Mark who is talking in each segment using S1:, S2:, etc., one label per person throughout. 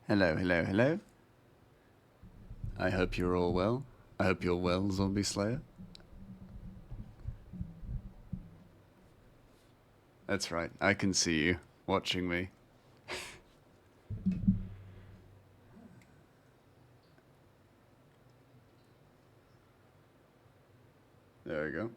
S1: Hello, hello, hello. I hope you're all well. I hope you're well, Zombie Slayer. That's right, I can see you watching me. There we go.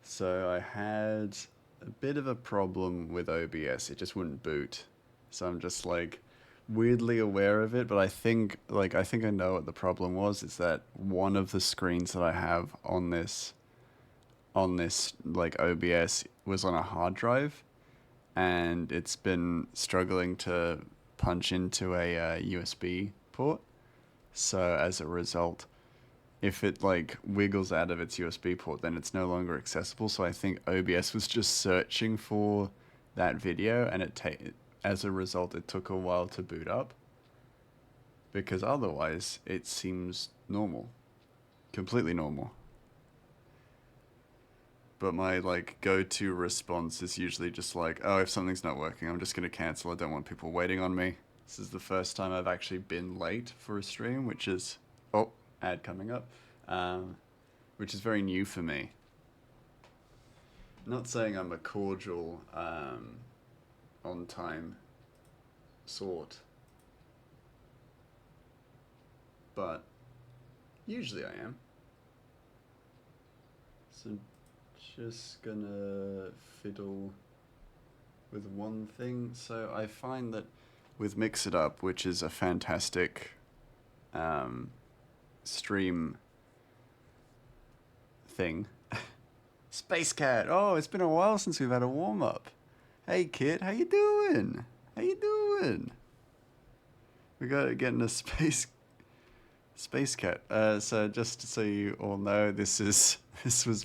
S1: So I had a bit of a problem with OBS. It just wouldn't boot. So I'm just like weirdly aware of it, but I think I know what the problem was. Is that one of the screens that I have on this like OBS was on a hard drive, and it's been struggling to punch into a USB port. So as a result, if it like wiggles out of its USB port, then it's no longer accessible. So I think OBS was just searching for that video, and as a result, it took a while to boot up. Because otherwise, it seems normal, completely normal. But my like go-to response is usually just like, oh, if something's not working, I'm just gonna cancel. I don't want people waiting on me. This is the first time I've actually been late for a stream, which is, oh, ad coming up, which is very new for me. Not saying I'm a cordial, on time sort, but usually I am. So just gonna fiddle with one thing. So I find that with Mix It Up, which is a fantastic stream thing. Space Cat. Oh, it's been a while since we've had a warm up. Hey kid, how you doing? How you doing? We got getting a space cat. So just so you all know, this was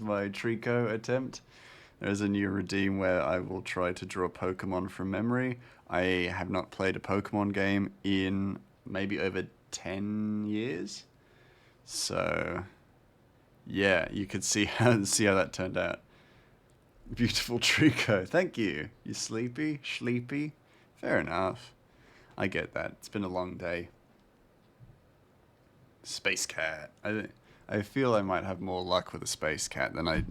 S1: my Trico attempt. There's a new redeem where I will try to draw Pokemon from memory. I have not played a Pokemon game in maybe over 10 years. So yeah, you could see how that turned out. Beautiful Trico. Thank you. You sleepy? Sleepy? Fair enough. I get that. It's been a long day. Space Cat. I feel I might have more luck with a Space Cat than I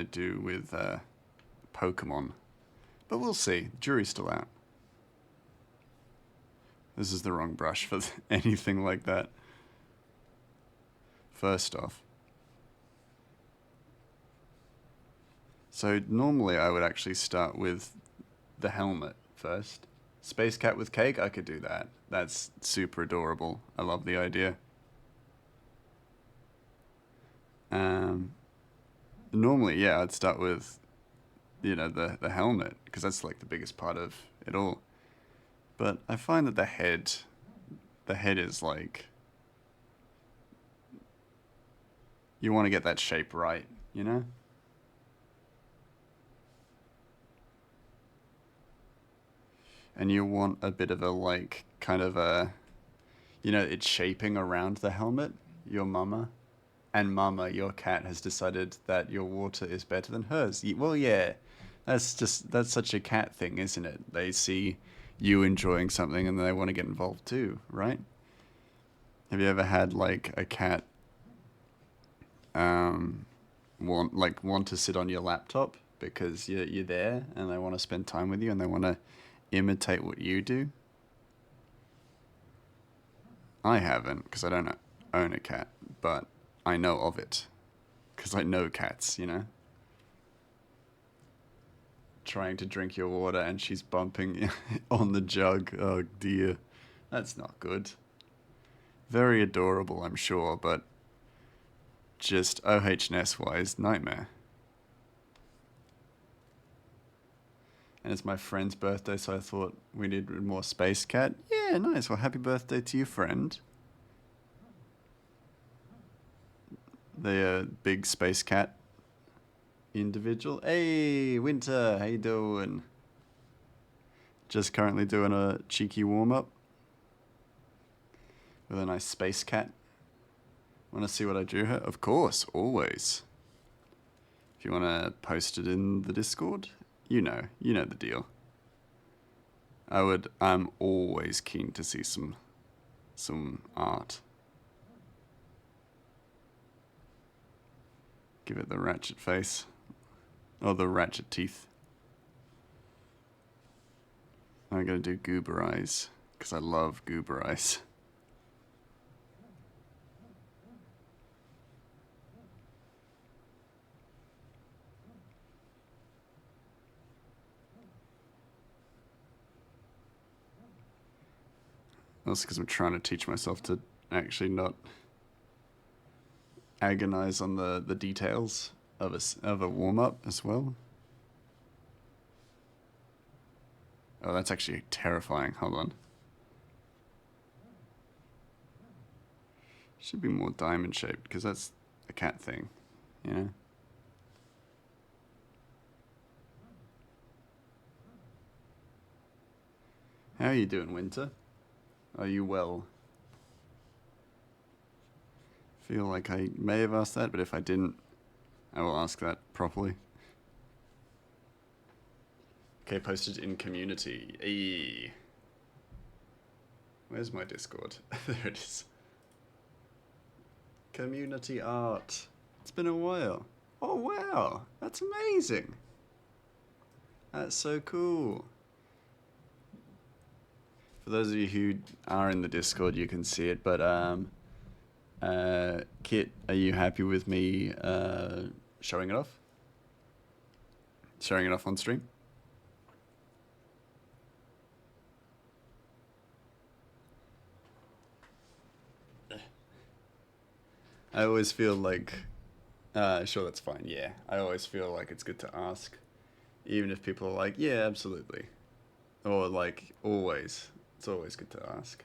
S1: do with Pokemon. But we'll see. Jury's still out. This is the wrong brush for anything like that. First off. So normally I would actually start with the helmet first. Space Cat with cake, I could do that. That's super adorable. I love the idea. Normally, yeah, I'd start with, the helmet, because that's like the biggest part of it all. But I find that the head is like, you want to get that shape right, you know? And you want a bit of a like, kind of a, it's shaping around the helmet, your mama. And mama, your cat, has decided that your water is better than hers. Well, yeah, that's such a cat thing, isn't it? They see you enjoying something and they want to get involved too, right? Have you ever had like a cat want to sit on your laptop because you're there and they want to spend time with you and they want to imitate what you do? I haven't, because I don't own a cat, but I know of it, because I know cats, Trying to drink your water and she's bumping on the jug. Oh dear, that's not good. Very adorable, I'm sure, but just OHS-wise, nightmare. And it's my friend's birthday, so I thought we needed more Space Cat. Yeah, nice. Well, happy birthday to your friend. The big Space Cat individual. Hey, Winter, how you doing? Just currently doing a cheeky warm-up with a nice Space Cat. Want to see what I drew her? Of course, always. If you want to post it in the Discord, you know the deal. I'm always keen to see some art. Give it the ratchet face. Or the ratchet teeth. I'm gonna do goober eyes, because I love goober eyes. Also because I'm trying to teach myself to actually not agonize on the details of a warm-up as well. Oh, that's actually terrifying. Hold on. Should be more diamond shaped, because that's a cat thing, you know? How are you doing, Winter? Are you well? Feel like I may have asked that, but if I didn't, I will ask that properly. Okay, posted in community. Eee. Where's my Discord? There it is. Community art. It's been a while. Oh wow, that's amazing. That's so cool. For those of you who are in the Discord, you can see it, but Kit, are you happy with me showing it off? Showing it off on stream? I always feel like, sure, that's fine, yeah. I always feel like it's good to ask, even if people are like, yeah, absolutely. Or like, always. It's always good to ask.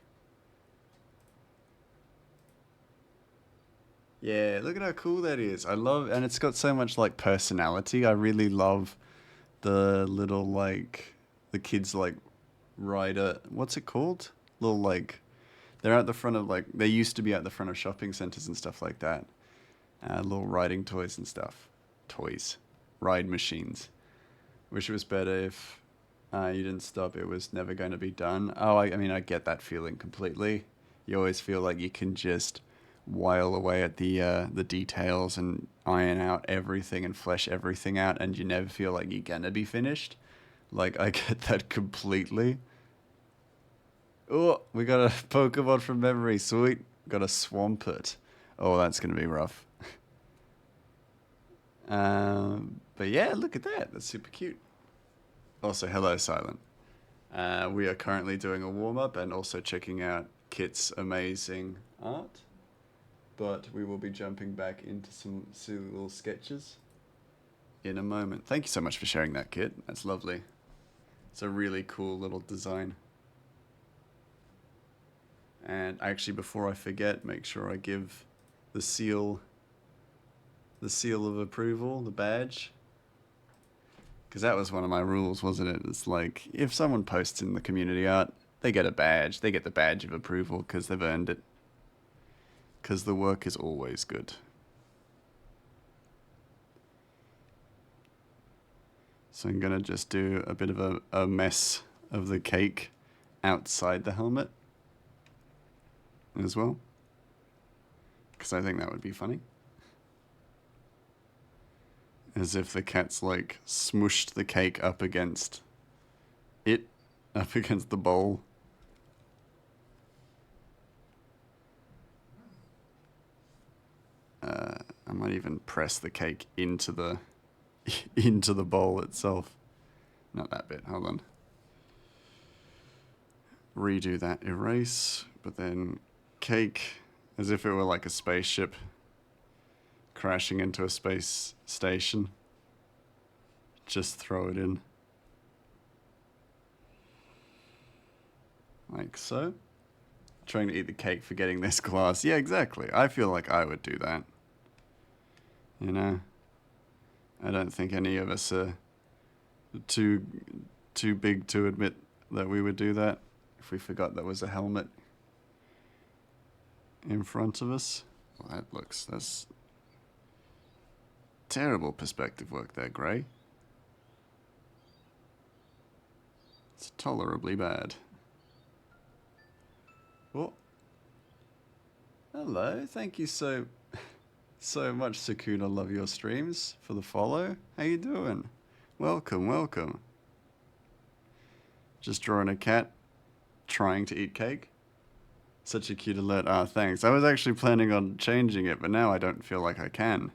S1: Yeah, look at how cool that is. I love, and it's got so much like personality. I really love the little like, the kids like rider, what's it called? Little like, they're at the front of like, they used to be at the front of shopping centers and stuff like that. Little riding toys and stuff. Toys. Ride machines. Wish it was better if you didn't stop. It was never going to be done. Oh, I mean, I get that feeling completely. You always feel like you can just while away at the details and iron out everything and flesh everything out, and you never feel like you're gonna be finished. Like, I get that completely. Oh, we got a Pokemon from memory. Sweet. Got a Swampert. Oh, that's gonna be rough. But yeah, look at that. That's super cute. Also, hello, Silent. We are currently doing a warm-up and also checking out Kit's amazing art. But we will be jumping back into some silly little sketches in a moment. Thank you so much for sharing that, Kit. That's lovely. It's a really cool little design. And actually, before I forget, make sure I give the seal of approval, the badge. Because that was one of my rules, wasn't it? It's like, if someone posts in the community art, they get a badge. They get the badge of approval because they've earned it. Because the work is always good. So I'm going to just do a bit of a mess of the cake outside the helmet as well. Because I think that would be funny. As if the cat's like smushed the cake up against it, up against the bowl. I might even press the cake into the into the bowl itself. Not that bit, hold on. Redo that erase, but then cake, as if it were like a spaceship crashing into a space station. Just throw it in. Like so. Trying to eat the cake, forgetting this glass. Yeah, exactly. I feel like I would do that. You know? I don't think any of us are too big to admit that we would do that if we forgot there was a helmet in front of us. Well, that's terrible perspective work there, Gray. It's intolerably bad. Oh, hello. Thank you so much, Sakuna. Love your streams for the follow. How you doing? Welcome, welcome. Just drawing a cat trying to eat cake. Such a cute alert. Ah, thanks. I was actually planning on changing it, but now I don't feel like I can.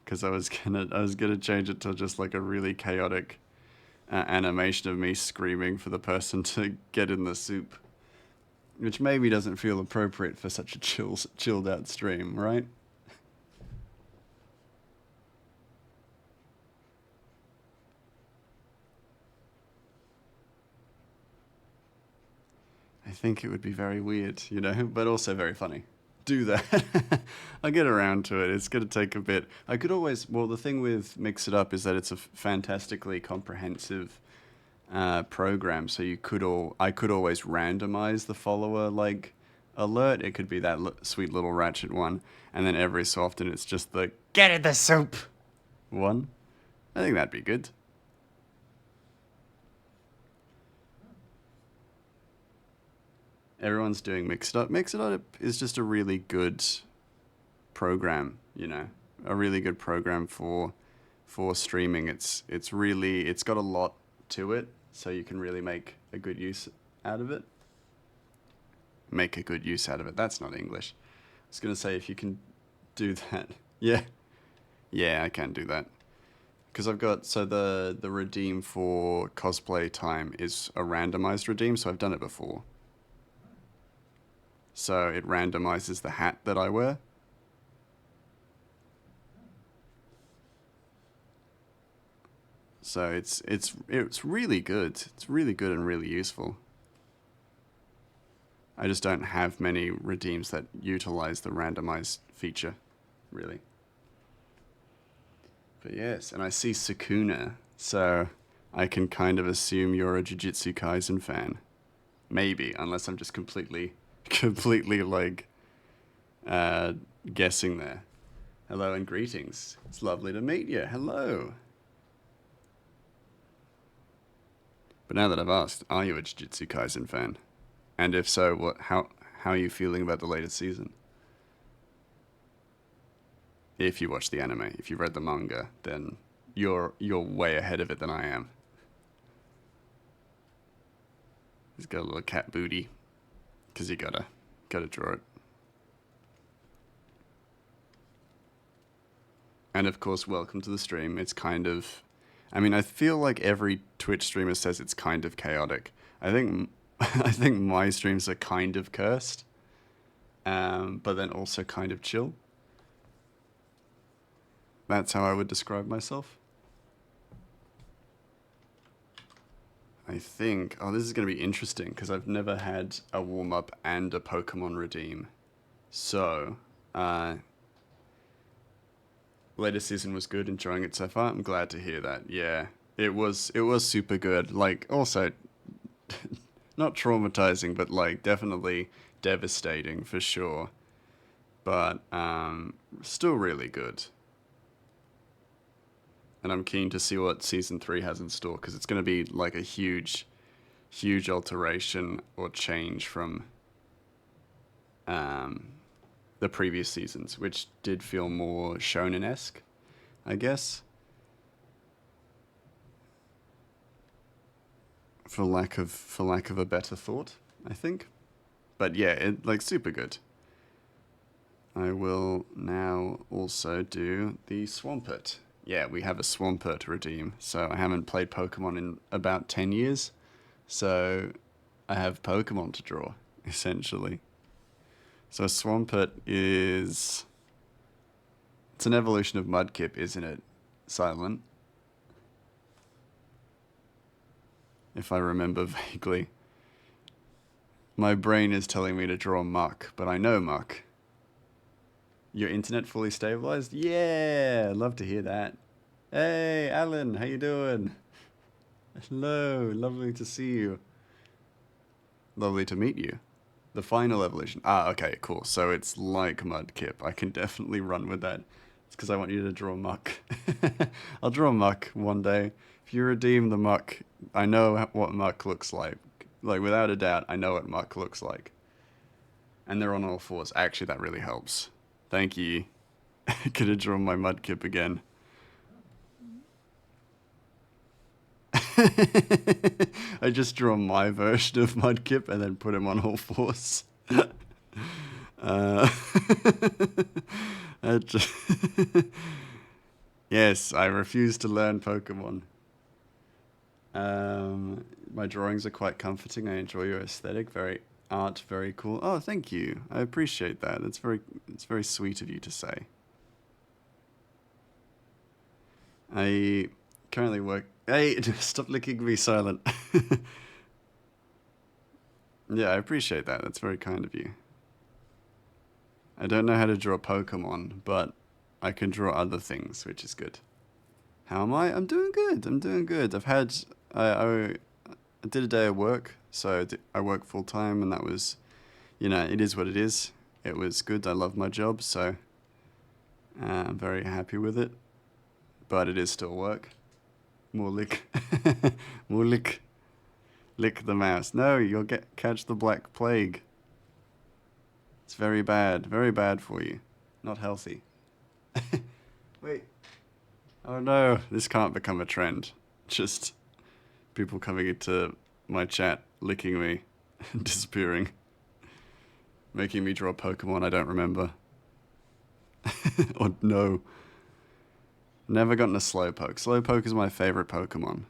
S1: Because I was gonna change it to just like a really chaotic animation of me screaming for the person to get in the soup, which maybe doesn't feel appropriate for such a chilled out stream, right? I think it would be very weird, you know, but also very funny. Do that. I'll get around to it. It's going to take a bit. I could always, well, the thing with Mix It Up is that it's a fantastically comprehensive program, so I could always randomize the follower like alert. It could be that sweet little ratchet one, and then every so often it's just the get in the soup one. I think that'd be good. Everyone's doing Mix It Up. Mix It Up is just a really good program, you know, a really good program for streaming. It's got a lot to it, so you can really make a good use out of it. Make a good use out of it. That's not English. I was gonna say if you can do that. Yeah, I can do that. Because I've got, so the redeem for cosplay time is a randomized redeem, so I've done it before. So it randomizes the hat that I wear. So it's really good. It's really good and really useful. I just don't have many redeems that utilize the randomized feature, really. But yes, and I see Sakuna, so I can kind of assume you're a Jujutsu Kaisen fan. Maybe, unless I'm just completely like guessing there. Hello and greetings. It's lovely to meet you. Hello. But now that I've asked, are you a Jujutsu Kaisen fan? And if so, how are you feeling about the latest season? If you watch the anime, if you've read the manga, then you're way ahead of it than I am. He's got a little cat booty, because you gotta draw it. And of course, welcome to the stream. It's kind of, I mean, I feel like every Twitch streamer says it's kind of chaotic. I think my streams are kind of cursed, but then also kind of chill. That's how I would describe myself. I think, oh, this is going to be interesting because I've never had a warm-up and a Pokemon redeem. So, latest season was good, enjoying it so far. I'm glad to hear that. Yeah, it was super good. Like, also, not traumatizing, but like definitely devastating for sure. But still really good. And I'm keen to see what season 3 has in store, because it's going to be like a huge alteration or change from the previous seasons, which did feel more shonen-esque, I guess. For lack of a better thought, I think. But yeah, like super good. I will now also do the Swampert. Yeah, we have a Swampert to redeem. So I haven't played Pokemon in about 10 years. So I have Pokemon to draw, essentially. So Swampert is... It's an evolution of Mudkip, isn't it? Silent. If I remember vaguely. My brain is telling me to draw Muck, but I know Muck. Your internet fully stabilized? Yeah, love to hear that. Hey, Alan, how you doing? Hello, lovely to see you. Lovely to meet you. The final evolution. Ah, okay, cool. So it's like Mudkip. I can definitely run with that. It's because I want you to draw Muck. I'll draw Muck one day. If you redeem the muck, I know what muck looks like. Like, without a doubt, I know what muck looks like. And they're on all fours. Actually, that really helps. Thank you. Could have drawn my mudkip again. I just draw my version of mudkip and then put him on all fours. uh, just yes, I refuse to learn Pokemon. My drawings are quite comforting. I enjoy your aesthetic. Very cool. Oh, thank you. I appreciate that. It's very sweet of you to say. I currently work. Hey, stop licking me, Silent. Yeah, I appreciate that. That's very kind of you. I don't know how to draw Pokemon, but I can draw other things, which is good. How am I? I'm doing good. I'm doing good. I did a day of work, so I work full time, and that was, it is what it is. It was good. I love my job, so I'm very happy with it. But it is still work. More lick. More lick. Lick the mouse. No, you'll catch the Black Plague. It's very bad for you. Not healthy. Wait. Oh no, this can't become a trend. Just people coming into my chat, licking me, disappearing. Making me draw Pokemon I don't remember. Or no. Never gotten a Slowpoke. Slowpoke is my favorite Pokemon.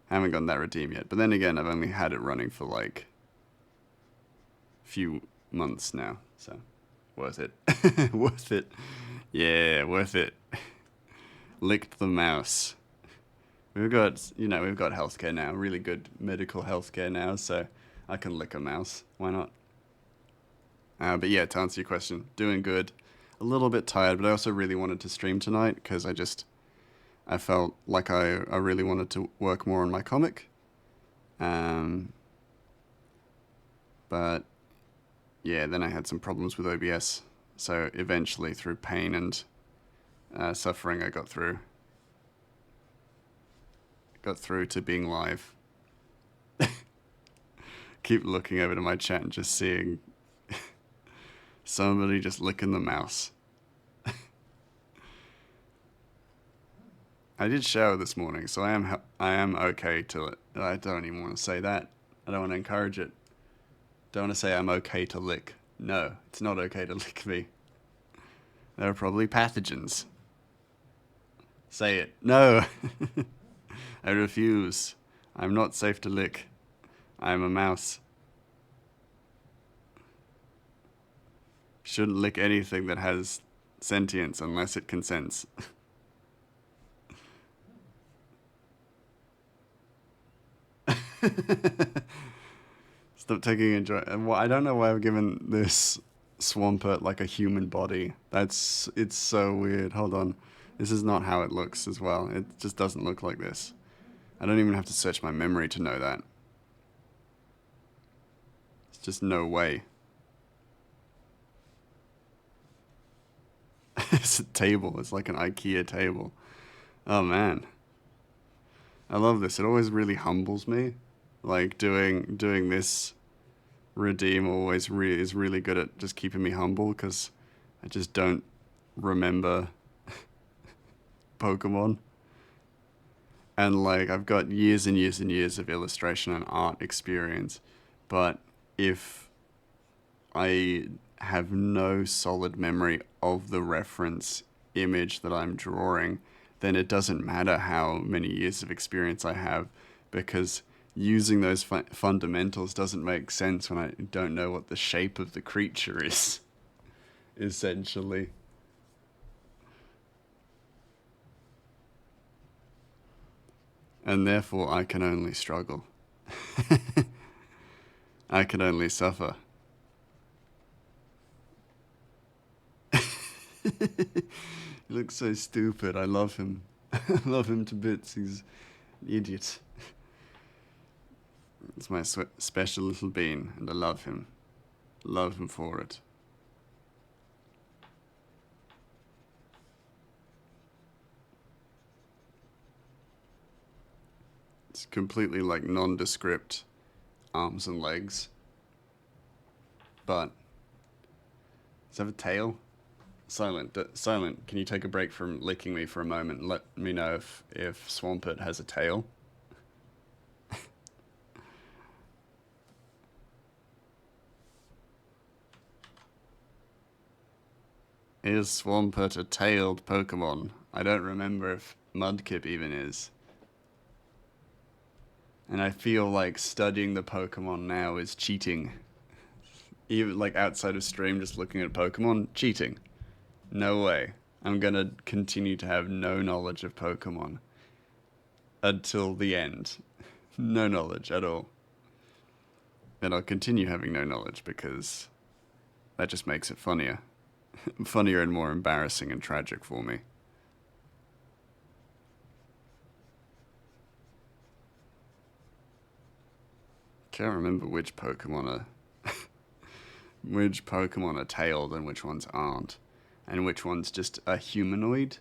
S1: Haven't gotten that redeem yet. But then again, I've only had it running for like a few months now. So, worth it. Worth it. Yeah, worth it. Licked the mouse. We've got healthcare now. Really good medical healthcare now. So, I can lick a mouse. Why not? But yeah, to answer your question, doing good. A little bit tired, but I also really wanted to stream tonight because I felt like I really wanted to work more on my comic. But yeah, then I had some problems with OBS. So eventually, through pain and suffering, I got through to being live. Keep looking over to my chat and just seeing somebody just licking the mouse. I did shower this morning, so I am okay to. I don't even want to say that. I don't want to encourage it. Don't want to say I'm okay to lick. No, it's not okay to lick me. There are probably pathogens. Say it. No. I refuse. I'm not safe to lick. I'm a mouse. Shouldn't lick anything that has sentience unless it consents. Stop taking enjoy. I don't know why I've given this Swampert like a human body. It's so weird. Hold on. This is not how it looks as well. It just doesn't look like this. I don't even have to search my memory to know that. It's just no way. It's a table. It's like an IKEA table. Oh man. I love this. It always really humbles me. Like doing this redeem always is really good at just keeping me humble because I just don't remember Pokemon. And like I've got years and years and years of illustration and art experience, but if I have no solid memory of the reference image that I'm drawing, then it doesn't matter how many years of experience I have, because using those fundamentals doesn't make sense when I don't know what the shape of the creature is, essentially. And therefore I can only struggle. I can only suffer. He looks so stupid. I love him. I love him to bits. He's an idiot. It's my special little bean, and I love him. Love him for it. It's completely like nondescript arms and legs. But does it have a tail? Silent, Silent, can you take a break from licking me for a moment and let me know if Swampert has a tail? Is Swampert a tailed Pokemon? I don't remember if Mudkip even is. And I feel like studying the Pokemon now is cheating. Even like outside of stream, just looking at Pokemon, cheating. No way. I'm gonna continue to have no knowledge of Pokemon until the end. No knowledge at all. And I'll continue having no knowledge because that just makes it funnier. Funnier and more embarrassing and tragic for me. Can't remember which Pokemon are tailed and which ones aren't. And which one's just a humanoid?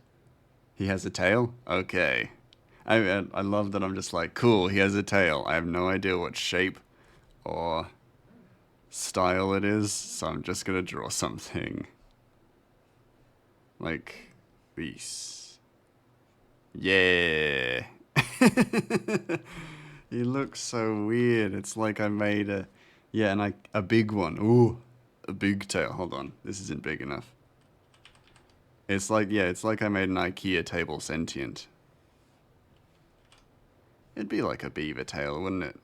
S1: He has a tail? Okay. I love that I'm just like, cool, he has a tail. I have no idea what shape or style it is, so I'm just gonna draw something. Like this. Yeah. He looks so weird. It's like I made a big one. Ooh, a big tail. Hold on, this isn't big enough. It's like I made an IKEA table sentient. It'd be like a beaver tail, wouldn't it?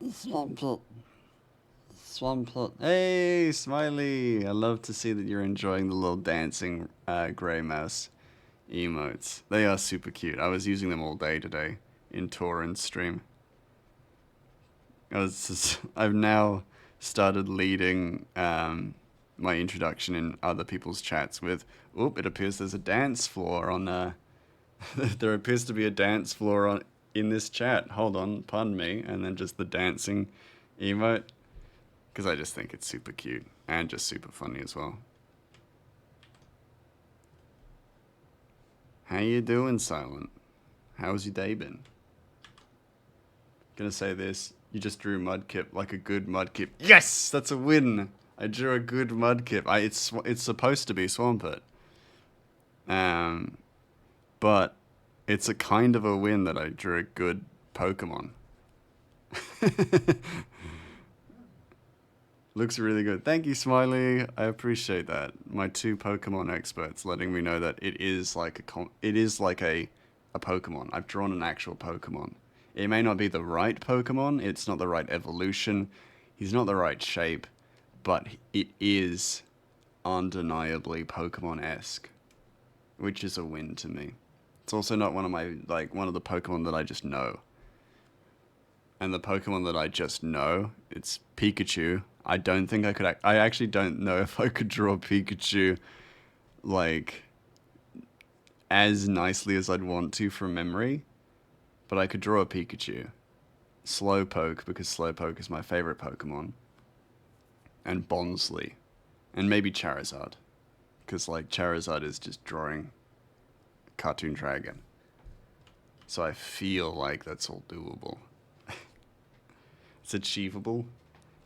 S1: Swampert. Hey, Smiley! I love to see that you're enjoying the little dancing grey mouse emotes. They are super cute. I was using them all day today in Torrent's stream. I've now started leading my introduction in other people's chats with, oop, it appears there's a dance floor on there appears to be a dance floor in this chat. Hold on, pardon me. And then just the dancing emote. Because I just think it's super cute and just super funny as well. How you doing, Silent? How's your day been? Gonna say this. You just drew Mudkip like a good Mudkip. Yes! That's a win! I drew a good Mudkip. It's supposed to be Swampert. But it's a kind of a win that I drew a good Pokemon. Looks really good. Thank you, Smiley. I appreciate that. My two Pokemon experts letting me know that it is like a Pokemon. I've drawn an actual Pokemon. It may not be the right Pokemon. It's not the right evolution. He's not the right shape, but it is undeniably Pokemon-esque, which is a win to me. It's also not one of the Pokemon that I just know. And the Pokemon that I just know, it's Pikachu. I don't think I could... I actually don't know if I could draw Pikachu, like, as nicely as I'd want to from memory. But I could draw a Pikachu. Slowpoke, because Slowpoke is my favorite Pokemon. And Bonsly. And maybe Charizard. Because, like, Charizard is just drawing Cartoon Dragon. So I feel like that's all doable. It's achievable.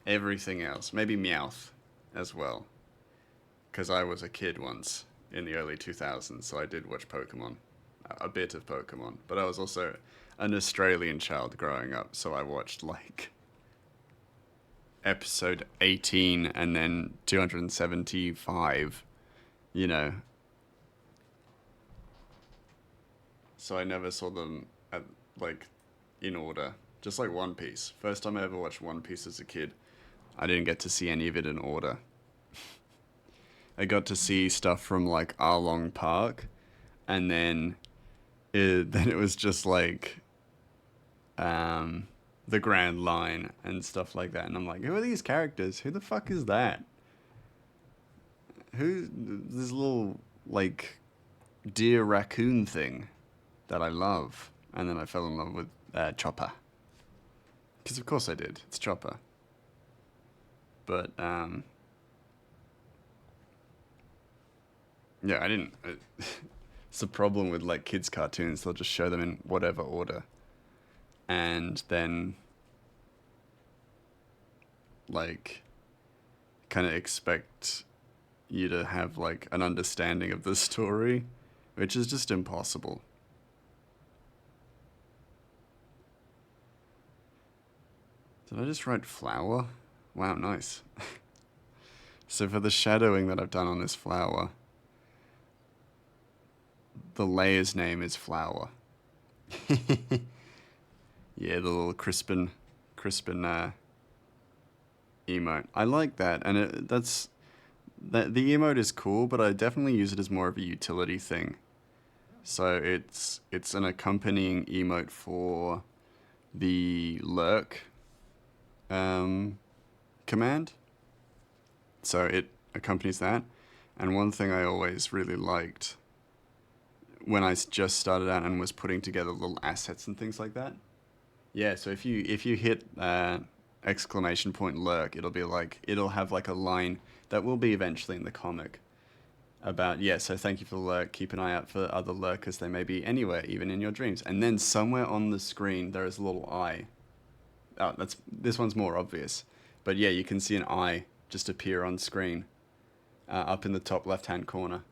S1: Everything else. Maybe Meowth as well. Because I was a kid once in the early 2000s, so I did watch Pokemon. A bit of Pokemon. But I was also an Australian child growing up, so I watched, like, episode 18 and then 275, you know. So I never saw them, in order. Just like One Piece. First time I ever watched One Piece as a kid, I didn't get to see any of it in order. I got to see stuff from, like, Arlong Park, and then it was just, like, the Grand Line and stuff like that. And I'm like, who are these characters? Who the fuck is that? This little, like, deer raccoon thing that I love. And then I fell in love with Chopper. Because of course I did. It's Chopper. But, yeah, I didn't... It's the problem with, like, kids' cartoons. They'll just show them in whatever order. and then like kind of expect you to have like an understanding of the story, which is just impossible. Did I just write flower? Wow, nice. So for the shadowing that I've done on this flower, the layer's name is flower. Yeah, the little Crispin emote. I like that, and the emote is cool, but I definitely use it as more of a utility thing. So it's an accompanying emote for the lurk command. So it accompanies that. And one thing I always really liked when I just started out and was putting together little assets and things like that. Yeah, so if you hit exclamation point lurk, it'll have like a line that will be eventually in the comic about, yeah, so thank you for the lurk, keep an eye out for other lurkers, they may be anywhere, even in your dreams. And then somewhere on the screen there is a little eye. Oh, this one's more obvious. But yeah, you can see an eye just appear on screen up in the top left-hand corner.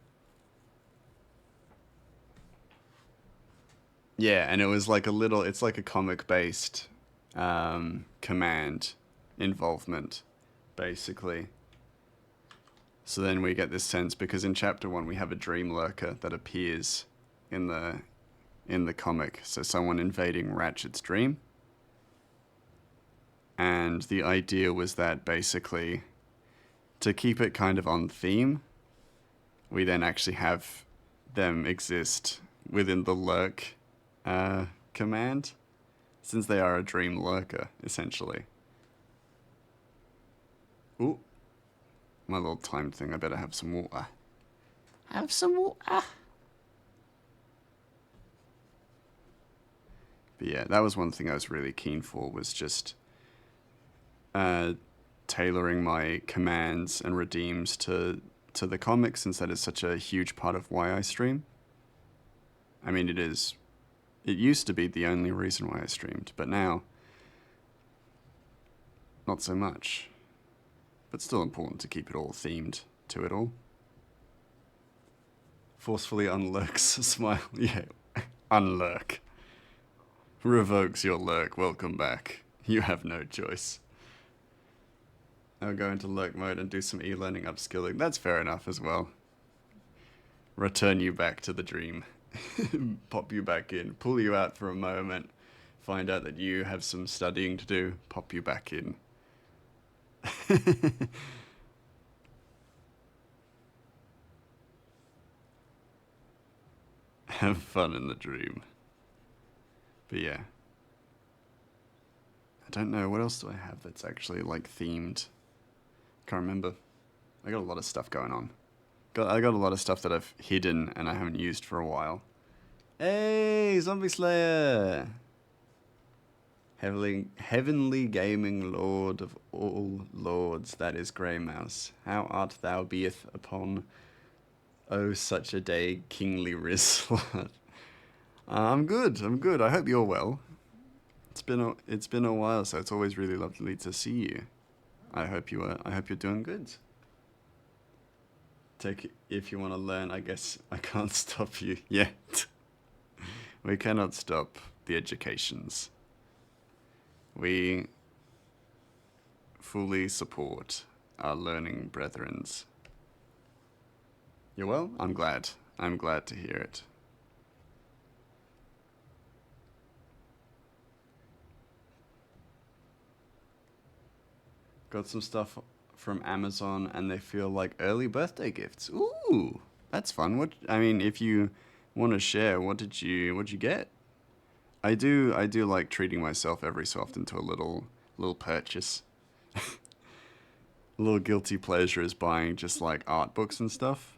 S1: Yeah, and it's like a comic-based command involvement, basically. So then we get this sense, because in chapter 1 we have a dream lurker that appears in the comic. So someone invading Ratchet's dream. And the idea was that basically, to keep it kind of on theme, we then actually have them exist within the lurk command, since they are a dream lurker, essentially. Ooh, my little time thing, I better have some water. Have some water. But yeah, that was one thing I was really keen for, was just tailoring my commands and redeems to the comics, since that is such a huge part of why I stream. I mean, it used to be the only reason why I streamed, but now, not so much. But still important to keep it all themed to it all. Forcefully unlurks a smile. Yeah, unlurk. Revokes your lurk, welcome back. You have no choice. I'll go into lurk mode and do some e-learning upskilling. That's fair enough as well. Return you back to the dream. Pop you back in. Pull you out for a moment. Find out that you have some studying to do. Pop you back in. Have fun in the dream. But yeah. I don't know, what else do I have that's actually like themed? Can't remember. I got a lot of stuff going on. I got a lot of stuff that I've hidden and I haven't used for a while. Hey, Zombie Slayer! Heavenly gaming lord of all lords, that is Grey Mouse. How art thou beeth upon, oh such a day, kingly Rizla? I'm good. I hope you're well. It's been a while, so it's always really lovely to see you. I hope you're doing good. Take it if you want to learn. I guess I can't stop you yet. We cannot stop the educations. We fully support our learning brethrens. You're well? I'm glad. I'm glad to hear it. Got some stuff from Amazon and they feel like early birthday gifts. Ooh, that's fun. If you want to share, what'd you get? I do like treating myself every so often to a little purchase. A little guilty pleasure is buying just like art books and stuff.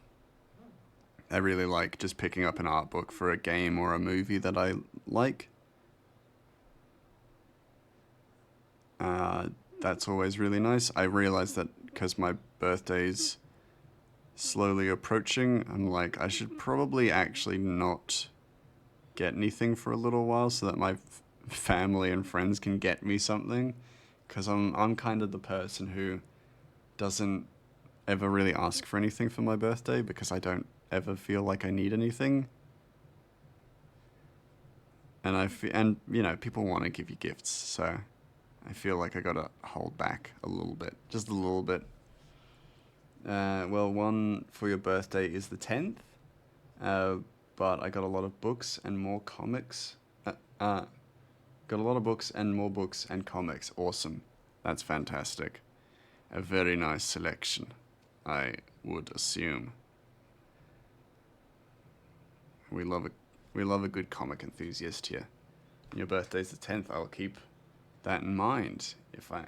S1: I really like just picking up an art book for a game or a movie that I like. That's always really nice. I realize that because my birthday's slowly approaching, I'm like, I should probably actually not get anything for a little while so that my family and friends can get me something, because I'm kind of the person who doesn't ever really ask for anything for my birthday because I don't ever feel like I need anything. And people want to give you gifts, so I feel like I gotta hold back a little bit, just a little bit. Well, one for your birthday is the 10th, uh, but I got a lot of books and more comics. Got a lot of books and more books and comics. Awesome. That's fantastic. A very nice selection, I would assume. We love a good comic enthusiast here. Your birthday's the 10th. I'll keep that in mind.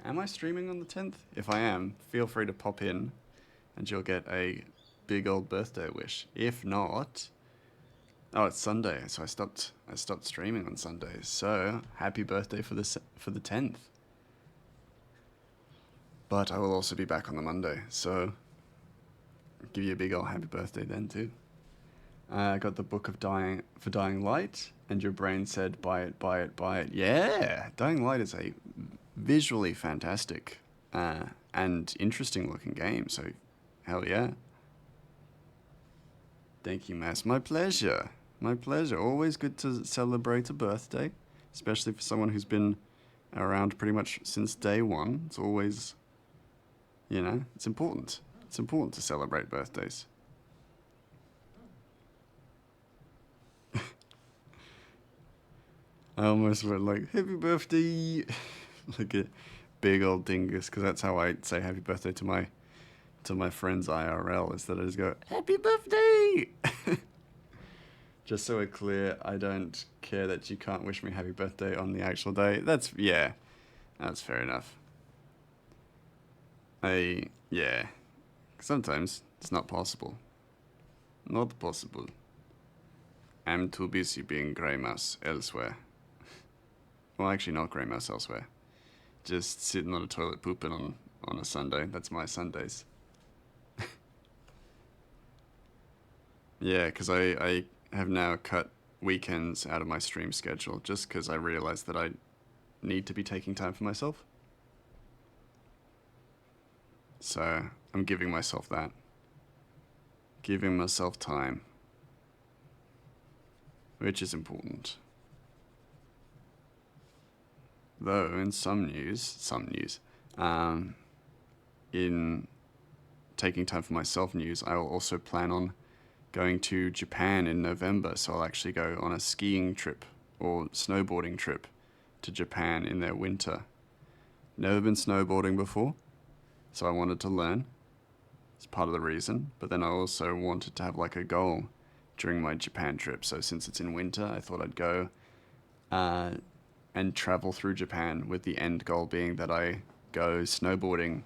S1: Am I streaming on the 10th? If I am, feel free to pop in and you'll get a big old birthday wish. If not, oh, it's Sunday, so I stopped streaming on Sundays. So, happy birthday for the 10th. But I will also be back on the Monday, so I'll give you a big old happy birthday then too. I got the book of Dying Light, and your brain said, buy it, buy it, buy it. Yeah! Dying Light is a visually fantastic and interesting looking game, so hell yeah. Thank you, Mass. My pleasure. My pleasure. Always good to celebrate a birthday, especially for someone who's been around pretty much since day one. It's always, it's important. It's important to celebrate birthdays. I almost went like, happy birthday, like a big old dingus, because that's how I say happy birthday to my friends IRL, is that I just go, happy birthday! Just so we're clear, I don't care that you can't wish me happy birthday on the actual day. That's fair enough. Sometimes it's not possible. Not possible. I'm too busy being grey mouse elsewhere. Well, actually not grey mouse elsewhere. Just sitting on a toilet pooping on a Sunday. That's my Sundays. Yeah, because I have now cut weekends out of my stream schedule just because I realized that I need to be taking time for myself. So I'm giving myself that. Giving myself time. Which is important. Though, in some news, in taking time for myself news, I will also plan on going to Japan in November, so I'll actually go on a skiing trip or snowboarding trip to Japan in their winter. Never been snowboarding before, so I wanted to learn. It's part of the reason, but then I also wanted to have like a goal during my Japan trip, so since it's in winter, I thought I'd go and travel through Japan with the end goal being that I go snowboarding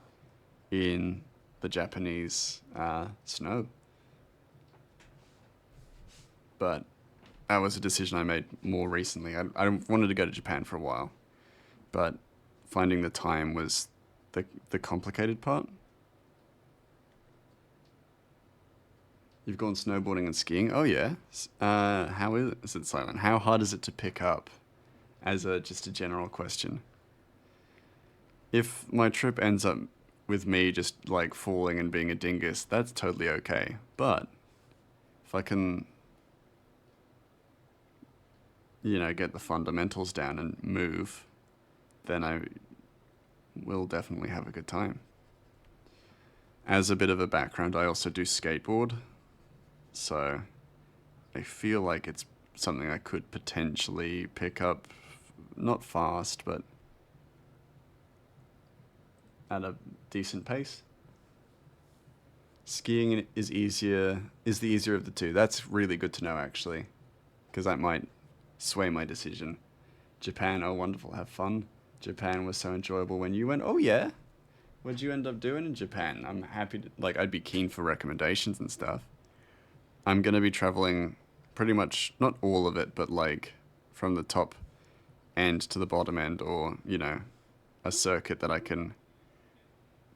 S1: in the Japanese snow. But that was a decision I made more recently. I wanted to go to Japan for a while, but finding the time was the complicated part. You've gone snowboarding and skiing? Oh yeah. How is it, Silent? How hard is it to pick up? As just a general question. If my trip ends up with me just like falling and being a dingus, that's totally okay. But if I can, get the fundamentals down and move, then I will definitely have a good time. As a bit of a background, I also do skateboard, so I feel like it's something I could potentially pick up, not fast, but at a decent pace. Skiing is the easier of the two. That's really good to know, actually, because that might sway my decision. Japan, oh wonderful, have fun. Japan was so enjoyable when you went. Oh yeah, what'd you end up doing in Japan? I'm happy to, I'd be keen for recommendations and stuff. I'm gonna be traveling pretty much, not all of it, but from the top end to the bottom end, or a circuit that I can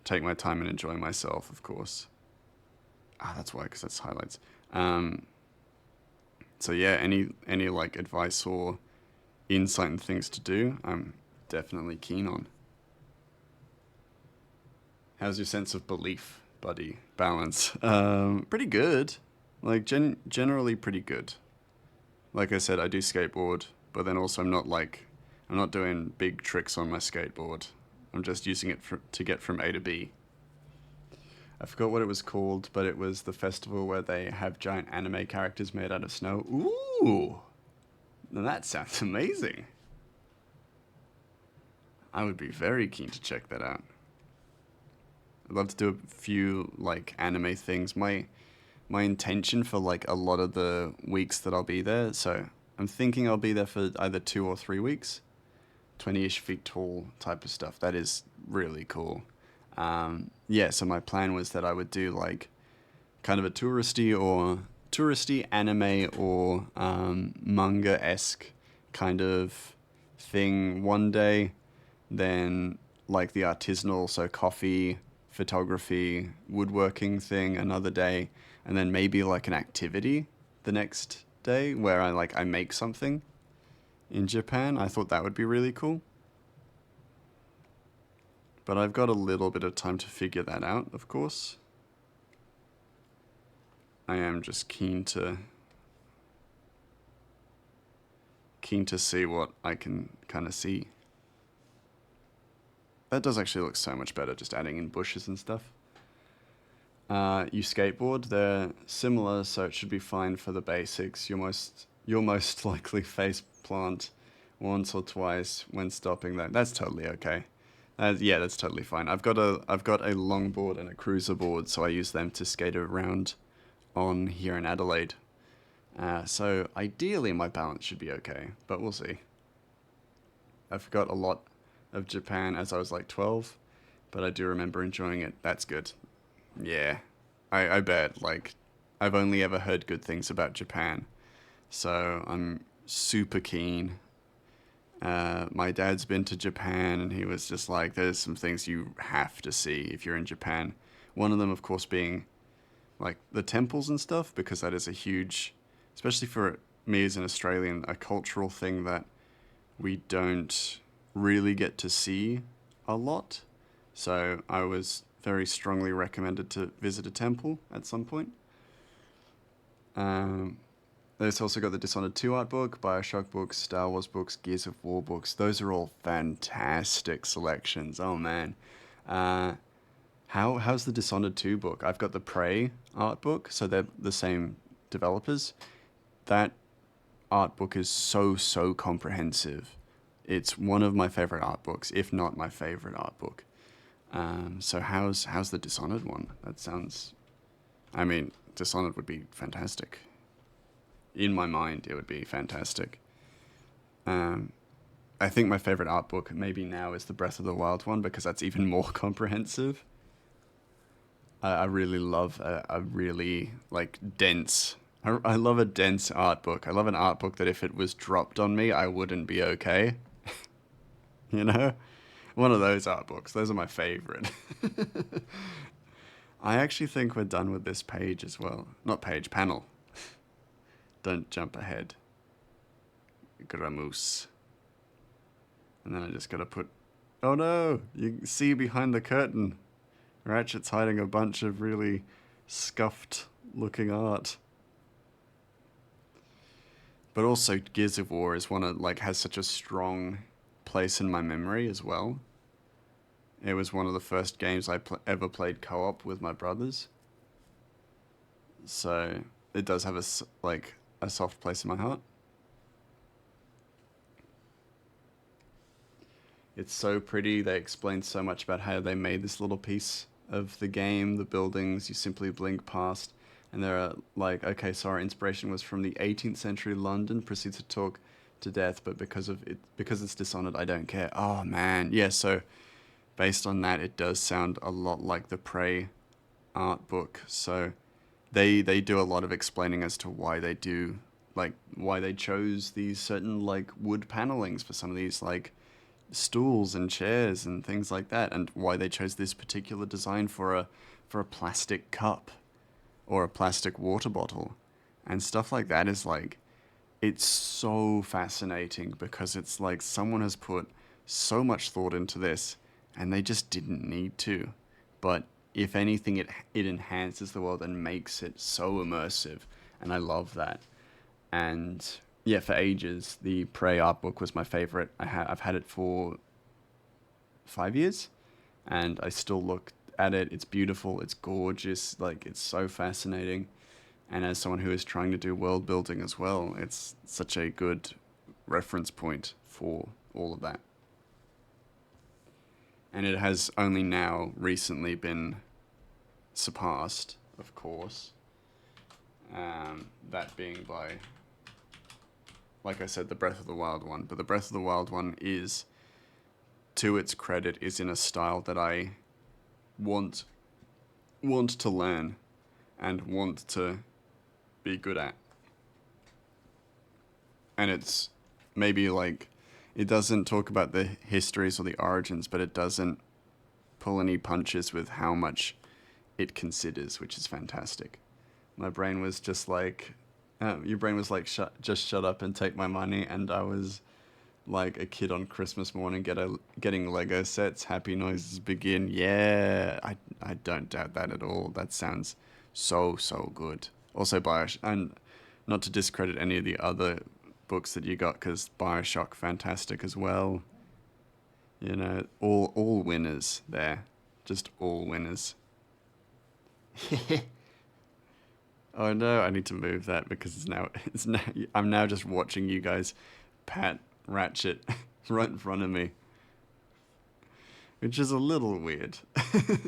S1: take my time and enjoy myself, of course. That's why, because that's highlights. So yeah, any advice or insight and things to do, I'm definitely keen on. How's your sense of belief, buddy? Balance? Pretty good. Like generally pretty good. Like I said, I do skateboard, but then also I'm not doing big tricks on my skateboard. I'm just using it to get from A to B. I forgot what it was called, but it was the festival where they have giant anime characters made out of snow. Ooh! Now that sounds amazing. I would be very keen to check that out. I'd love to do a few, like, anime things. My intention for, like, a lot of the weeks that I'll be there, so I'm thinking I'll be there for either 2 or 3 weeks. 20-ish feet tall type of stuff. That is really cool. Yeah, so my plan was that I would do like kind of a touristy anime or manga-esque kind of thing one day, then like the artisanal, so coffee, photography, woodworking thing another day, and then maybe like an activity the next day where I make something in Japan. I thought that would be really cool. But I've got a little bit of time to figure that out, of course. I am just keen to see what I can kind of see. That does actually look so much better, just adding in bushes and stuff. You skateboard, they're similar, so it should be fine for the basics. You'll most likely face plant once or twice when stopping though. That's totally okay. Yeah, that's totally fine. I've got a longboard and a cruiser board, so I use them to skate around on here in Adelaide. So ideally my balance should be okay, but we'll see. I forgot a lot of Japan as I was like 12, but I do remember enjoying it. That's good. Yeah, I bet. Like, I've only ever heard good things about Japan, so I'm super keen. My dad's been to Japan, and he was just like, there's some things you have to see if you're in Japan. One of them, of course, being like the temples and stuff, because that is a huge, especially for me as an Australian, a cultural thing that we don't really get to see a lot. So I was very strongly recommended to visit a temple at some point. There's also got the Dishonored 2 art book, Bioshock books, Star Wars books, Gears of War books. Those are all fantastic selections. Oh man. How's the Dishonored 2 book? I've got the Prey art book, so they're the same developers. That art book is so comprehensive. It's one of my favorite art books, if not my favorite art book. So how's the Dishonored one? That sounds... I mean, Dishonored would be fantastic. In my mind, it would be fantastic. I think my favorite art book maybe now is the Breath of the Wild one, because that's even more comprehensive. I really love a really, like, dense... I love a dense art book. I love an art book that if it was dropped on me, I wouldn't be okay. You know? One of those art books. Those are my favorite. I actually think we're done with this page as well. Not page, panel. Don't jump ahead. Gramoose. And then I just gotta put... Oh no! You can see behind the curtain. Ratchet's hiding a bunch of really scuffed looking art. But also Gears of War is one of, like, has such a strong place in my memory as well. It was one of the first games I ever played co-op with my brothers. So it does have a soft place in my heart. It's so pretty. They explain so much about how they made this little piece of the game, the buildings. You simply blink past, and there are like, okay, so our inspiration was from the 18th century London, proceeds to talk to death, but because it's Dishonored, I don't care. Oh man, yeah. So based on that, it does sound a lot like the Prey art book. So they do a lot of explaining as to why they do, like, why they chose these certain, like, wood panelings for some of these, like, stools and chairs and things like that, and why they chose this particular design for a plastic cup or a plastic water bottle and stuff like that. Is like, it's so fascinating because it's like someone has put so much thought into this and they just didn't need to. But if anything, it enhances the world and makes it so immersive. And I love that. And yeah, for ages, the Prey art book was my favorite. I've had it for 5 years and I still look at it. It's beautiful, it's gorgeous, like it's so fascinating. And as someone who is trying to do world building as well, it's such a good reference point for all of that. And it has only now recently been surpassed, of course. That being by, like I said, the Breath of the Wild one. But the Breath of the Wild one is, to its credit, is in a style that I want to learn and want to be good at. And it's maybe like, it doesn't talk about the histories or the origins, but it doesn't pull any punches with how much it considers, which is fantastic. My brain was just like, your brain was like, just shut up and take my money. And I was like a kid on Christmas morning getting Lego sets. Happy noises begin. Yeah, I don't doubt that at all. That sounds so good. Also Bioshock, and not to discredit any of the other books that you got, because Bioshock, fantastic as well. You know, all winners there. Just all winners. Oh no, I need to move that because it's now I'm now just watching you guys pat Ratchet right in front of me. Which is a little weird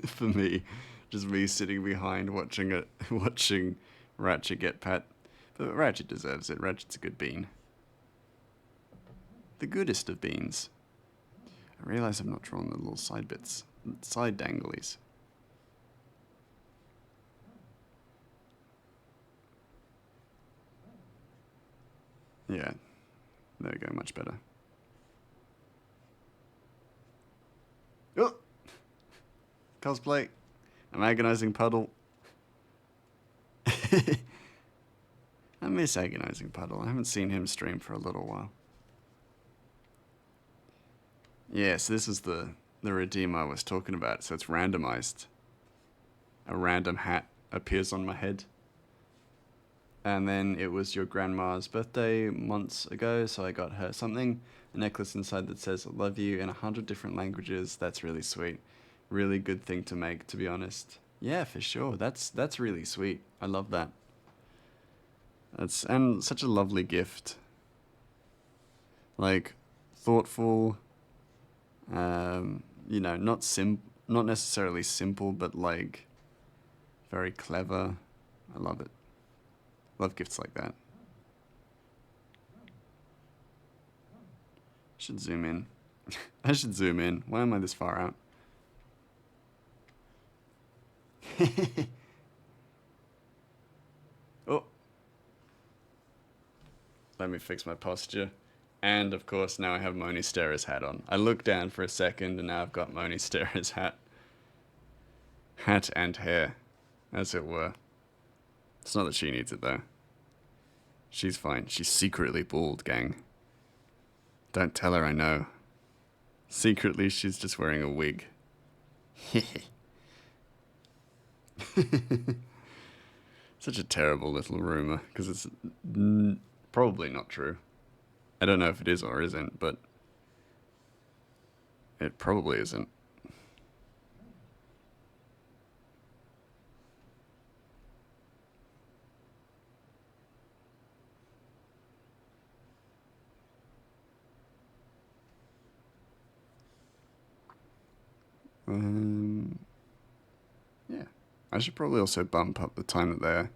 S1: for me. Just me sitting behind watching Ratchet get pat. But Ratchet deserves it. Ratchet's a good bean. The goodest of beans. I realise I've not drawn the little side bits. Side danglies. Yeah. There we go, much better. Oh! Cosplay. I'm agonizing puddle. I miss agonizing puddle. I haven't seen him stream for a little while. Yes, this is the redeem I was talking about. So it's randomized. A random hat appears on my head. And then it was your grandma's birthday months ago, so I got her something. A necklace inside that says, I love you in 100 different languages. That's really sweet. Really good thing to make, to be honest. Yeah, for sure. That's really sweet. I love that. And such a lovely gift. Like, thoughtful, not necessarily simple, but like very clever. I love it. Love gifts like that. Should zoom in. I should zoom in. Why am I this far out? Oh. Let me fix my posture. And of course now I have Moni Stera's hat on. I looked down for a second and now I've got Moni Stera's hat. Hat and hair, as it were. It's not that she needs it though. She's fine. She's secretly bald, gang. Don't tell her I know. Secretly, she's just wearing a wig. Such a terrible little rumor, because it's probably not true. I don't know if it is or isn't, but it probably isn't. Yeah. I should probably also bump up the time that they're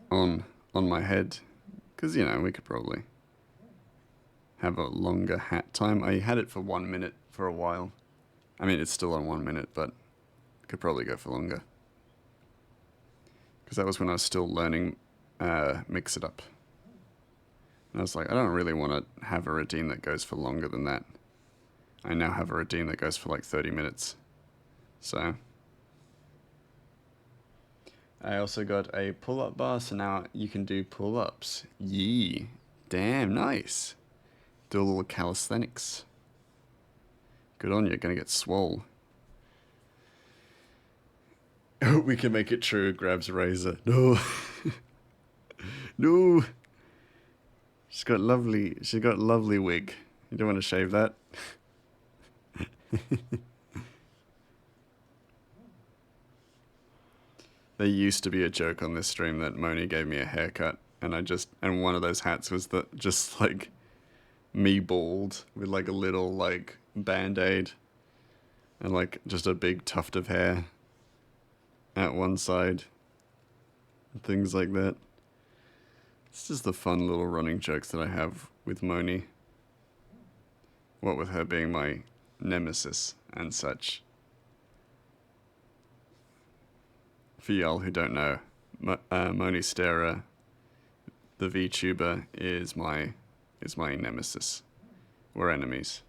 S1: on my head, because, you know, we could probably have a longer hat time. I had it for 1 minute for a while. I mean, it's still on 1 minute, but could probably go for longer. Because that was when I was still learning Mix It Up. And I was like, I don't really want to have a routine that goes for longer than that. I now have a routine that goes for like 30 minutes. So, I also got a pull-up bar, so now you can do pull-ups. Yee. Damn, nice. Do a little calisthenics. Good on you, gonna get swole. We can make it true, grabs a razor. No. No. She's got lovely wig. You don't want to shave that? There used to be a joke on this stream that Moni gave me a haircut, and one of those hats was just like me bald with like a little like band-aid and like just a big tuft of hair at one side. Things like that. It's just the fun little running jokes that I have with Moni. What with her being my nemesis and such. For y'all who don't know, Moni Stera, the VTuber, is my nemesis. We're enemies.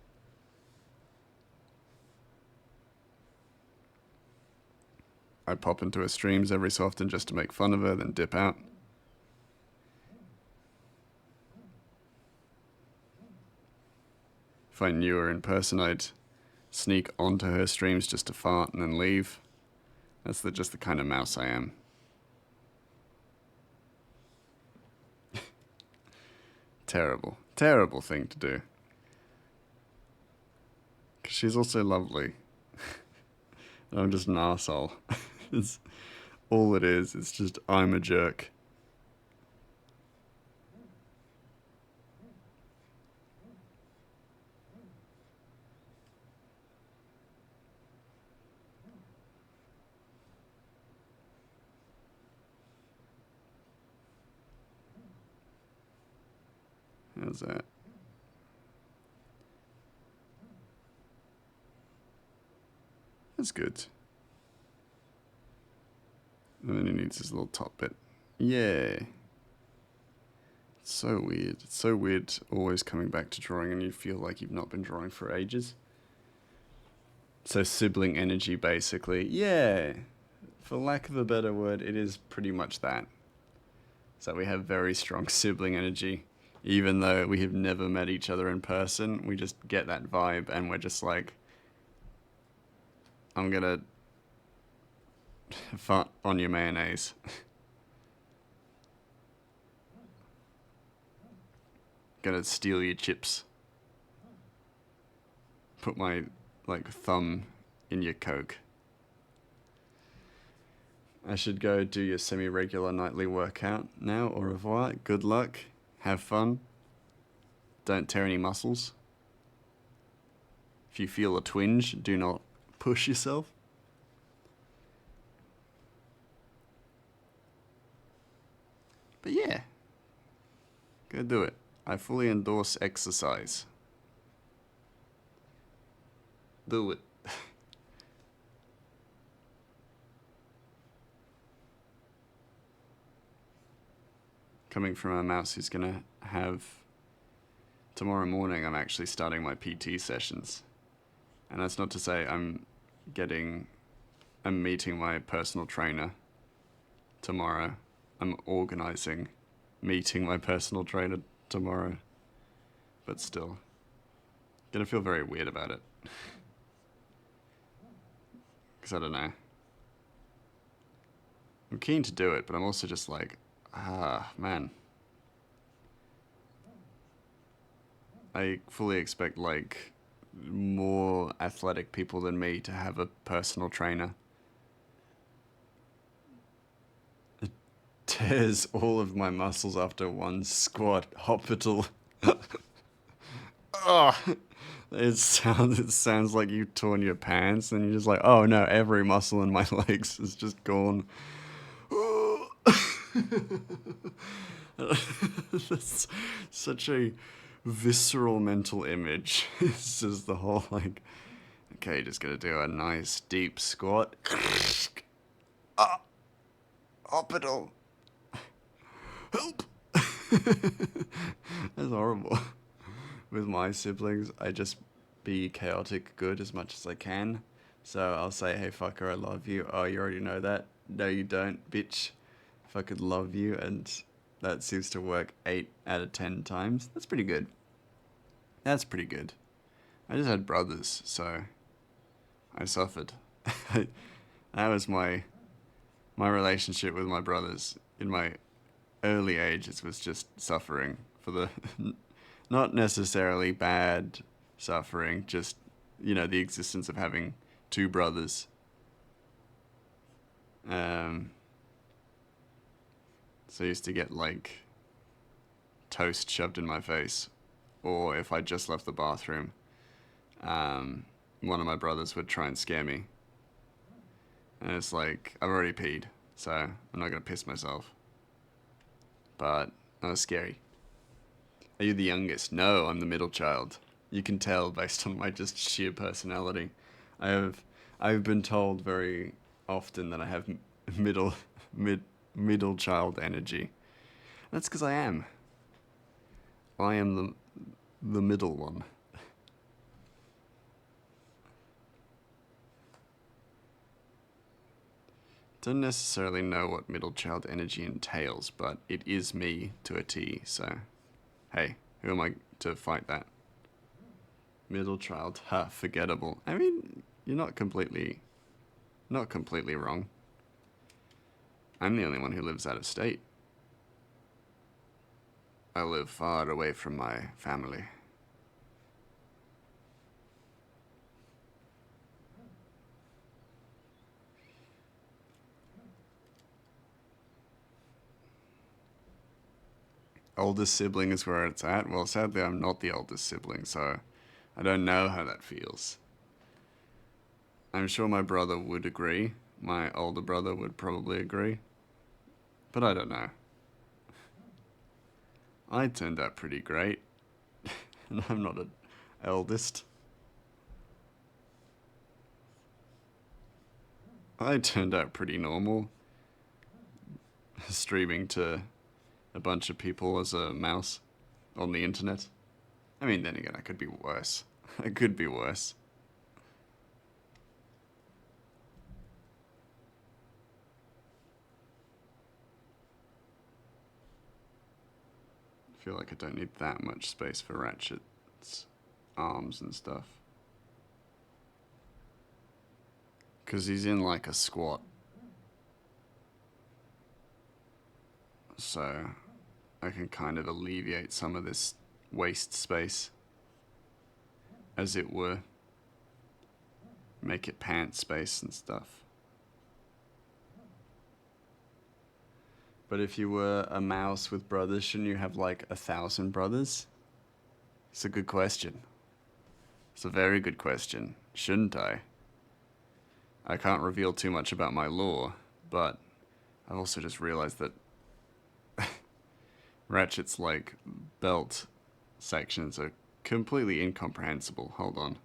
S1: I pop into her streams every so often just to make fun of her, then dip out. If I knew her in person, I'd sneak onto her streams just to fart and then leave. That's just the kind of mouse I am. Terrible. Terrible thing to do. 'Cause she's also lovely. And I'm just an arsehole. It's all it is. It's just I'm a jerk. How's that? That's good. And then he needs his little top bit. Yeah. It's so weird. It's so weird always coming back to drawing and you feel like you've not been drawing for ages. So sibling energy, basically. Yeah. For lack of a better word, it is pretty much that. So we have very strong sibling energy. Even though we have never met each other in person, we just get that vibe and we're just like, I'm gonna fart on your mayonnaise. Gonna steal your chips. Put my, like, thumb in your Coke. I should go do your semi-regular nightly workout now. Au revoir. Good luck. Have fun. Don't tear any muscles. If you feel a twinge, do not push yourself. But yeah, go do it. I fully endorse exercise. Do it. Coming from a mouse who's gonna have... Tomorrow morning I'm actually starting my PT sessions. And that's not to say I'm meeting my personal trainer tomorrow. I'm organizing meeting my personal trainer tomorrow. But still, gonna feel very weird about it. Because I don't know. I'm keen to do it, but I'm also just like, man. I fully expect, like, more athletic people than me to have a personal trainer. It tears all of my muscles after one squat. Hospital. Oh, it sounds like you've torn your pants and you're just like, oh no, every muscle in my legs is just gone. That's such a visceral mental image. It's just the whole like, okay, just gonna do a nice deep squat. Hospital. Help. That's horrible. With my siblings, I just be chaotic good as much as I can. So I'll say, hey fucker, I love you. Oh, you already know that? No, you don't, bitch. If I could love you, and that seems to work 8 out of 10 times. That's pretty good. That's pretty good. I just had brothers, so I suffered. That was my relationship with my brothers in my early ages was just suffering for the not necessarily bad suffering, just the existence of having two brothers. So I used to get like toast shoved in my face, or if I just left the bathroom, one of my brothers would try and scare me. And it's like, I've already peed, so I'm not gonna piss myself. But that was scary. Are you the youngest? No, I'm the middle child. You can tell based on my just sheer personality. I've been told very often that I have middle child energy. That's because I am. I am the middle one. Don't necessarily know what middle child energy entails, but it is me to a T, so hey, who am I to fight that? Middle child, forgettable. I mean, you're not completely wrong. I'm the only one who lives out of state. I live far away from my family. Oldest sibling is where it's at. Well, sadly, I'm not the oldest sibling, so I don't know how that feels. I'm sure my brother would agree. My older brother would probably agree. But I don't know. I turned out pretty great. And I'm not an eldest. I turned out pretty normal. Streaming to a bunch of people as a mouse on the internet. I mean, then again, I could be worse. I could be worse. I feel like I don't need that much space for Ratchet's arms and stuff. Because he's in like a squat. So I can kind of alleviate some of this waste space, as it were. Make it pants space and stuff. But if you were a mouse with brothers, shouldn't you have like 1,000 brothers? It's a good question. It's a very good question. Shouldn't I? I can't reveal too much about my lore, but I've also just realized that Ratchet's like belt sections are completely incomprehensible. Hold on.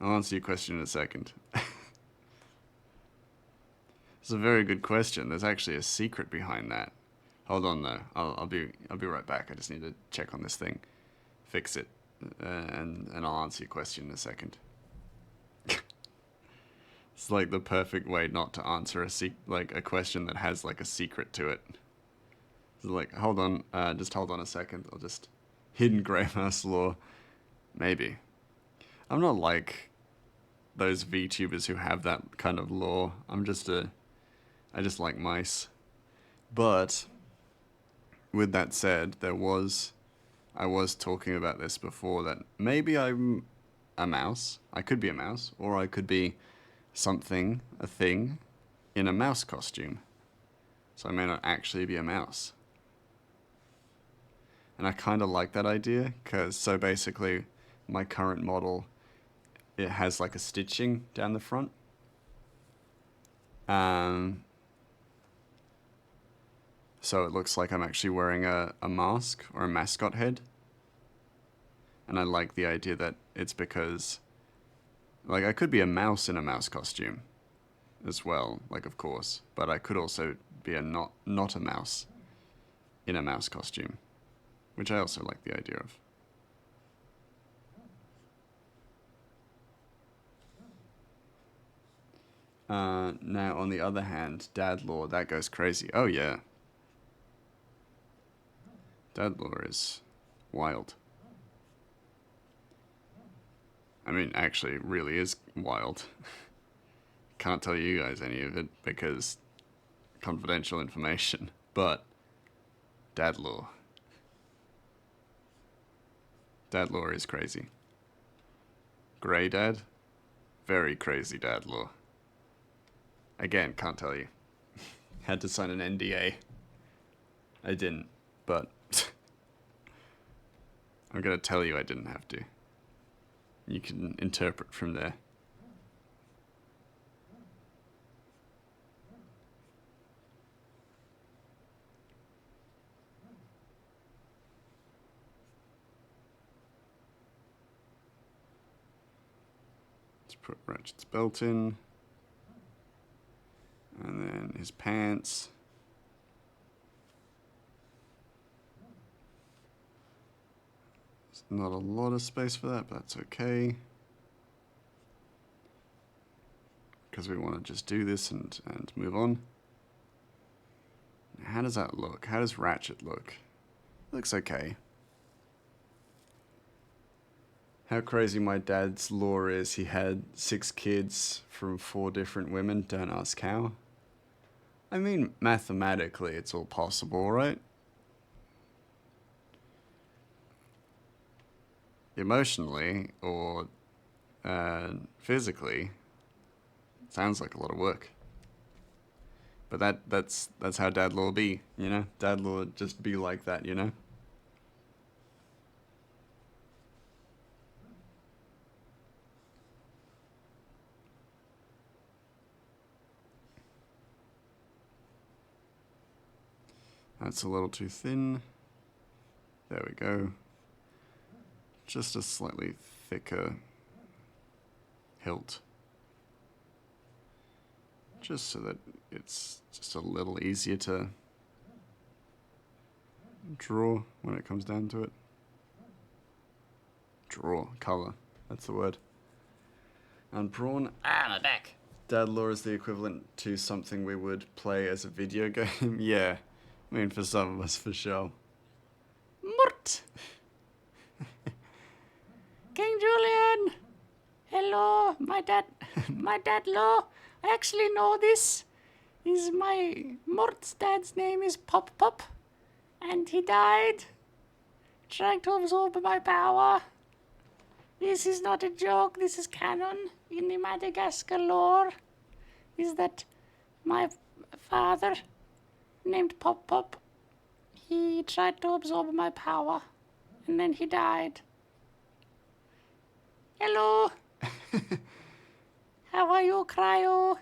S1: I'll answer your question in a second. It's a very good question. There's actually a secret behind that. Hold on though. I'll be right back. I just need to check on this thing, fix it, and I'll answer your question in a second. It's like the perfect way not to answer a question that has like a secret to it. It's like, hold on, just hold on a second. I'll just hidden grey mouse lore. Maybe. I'm not like those VTubers who have that kind of lore. I just like mice. But with that said, I was talking about this before, that maybe I'm a mouse. I could be a mouse, or I could be something, a thing, in a mouse costume. So I may not actually be a mouse. And I kind of like that idea, because so basically my current model, it has like a stitching down the front. So it looks like I'm actually wearing a mask or a mascot head. And I like the idea that it's because, like, I could be a mouse in a mouse costume as well, like, of course, but I could also be a not a mouse in a mouse costume, which I also like the idea of. Now, on the other hand, dad lore, that goes crazy. Oh, yeah. Dad lore is wild. I mean, actually, it really is wild. Can't tell you guys any of it because confidential information, but dad lore. Dad lore is crazy. Grey dad? Very crazy dad lore. Again, can't tell you. Had to sign an NDA. I didn't, but I'm gonna tell you I didn't have to. You can interpret from there. Let's put Ratchet's belt in. And then his pants. There's not a lot of space for that, but that's okay. Because we want to just do this and move on. How does that look? How does Ratchet look? Looks okay. How crazy my dad's lore is, he had 6 kids from 4 different women, don't ask how. I mean, mathematically it's all possible, right? Emotionally, or physically, sounds like a lot of work. But that's how dad lore be, you know? Dad lore just be like that, you know? That's a little too thin. There we go. Just a slightly thicker hilt. Just so that it's just a little easier to draw when it comes down to it. Draw, colour, that's the word. And prawn, my back. Dad lore is the equivalent to something we would play as a video game. Yeah, I mean for some of us for sure. Mort! King Julian! Hello, my dad lore. I actually know this. Is my Mort's dad's name is Pop Pop, and he died trying to absorb my power. This is not a joke, this is canon in the Madagascar lore. Is that my father, named Pop Pop, he tried to absorb my power, and then he died. Hello. How are you, Cryo?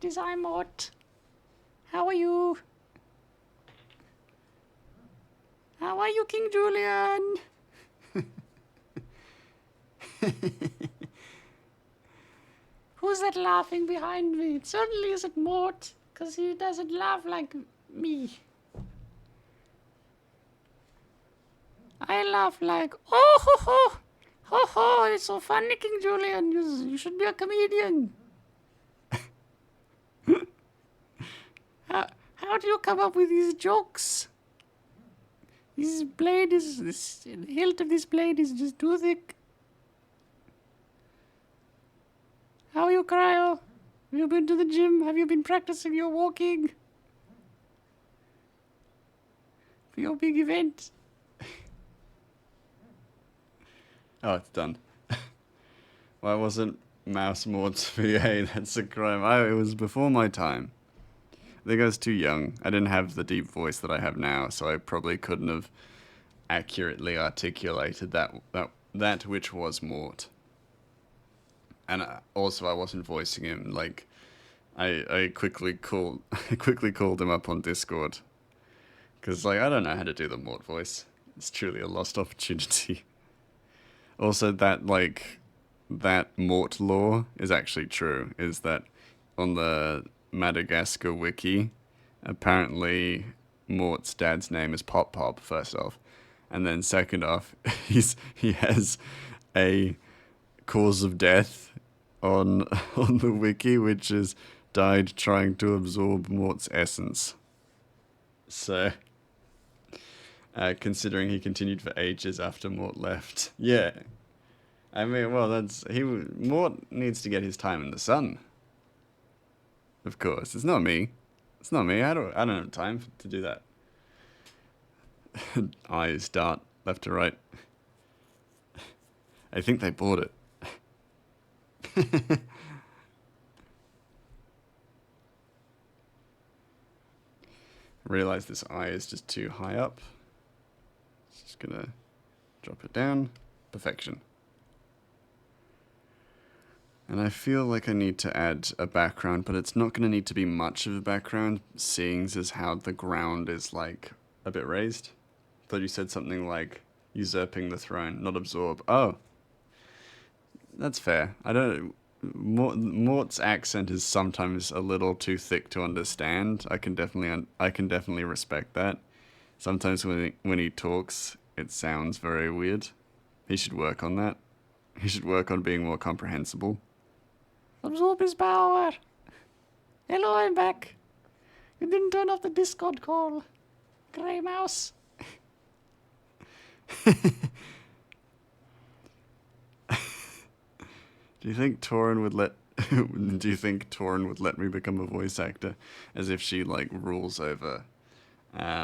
S1: It is I, Mort. How are you? How are you, King Julian? Who's that laughing behind me? It certainly isn't Mort, because he doesn't laugh like me. I laugh like, oh ho ho! Ho ho, it's so funny, King Julian. You should be a comedian. How do you come up with these jokes? This hilt of this blade is just too thick. How are you, Cryo? Have you been to the gym? Have you been practicing your walking? For your big event? Oh, it's done. Why wasn't Mouse Mort's VA? That's a crime. It was before my time. I think I was too young. I didn't have the deep voice that I have now, so I probably couldn't have accurately articulated that which was Mort. And also, I wasn't voicing him. Like, I quickly called him up on Discord, because like I don't know how to do the Mort voice. It's truly a lost opportunity. Also, that Mort lore is actually true. Is that on the Madagascar wiki, apparently Mort's dad's name is Pop Pop, first off, and then second off, he has a cause of death on on the wiki, which is died trying to absorb Mort's essence. So, considering he continued for ages after Mort left, yeah. I mean, well, Mort needs to get his time in the sun. Of course, it's not me. It's not me. I don't have time to do that. Eyes dart left to right. I think they bought it. Realize this eye is just too high up. Just gonna drop it down. Perfection. And I feel like I need to add a background, but it's not gonna need to be much of a background, seeing as how the ground is like a bit raised. Thought you said something like usurping the throne, not absorb. Oh, that's fair. I don't. Mort's accent is sometimes a little too thick to understand. I can definitely respect that. Sometimes when he talks, it sounds very weird. He should work on that. He should work on being more comprehensible. Absorb his power. Hello, I'm back. You didn't turn off the Discord call, Grey Mouse. Do you think Torin would let me become a voice actor? As if she like rules over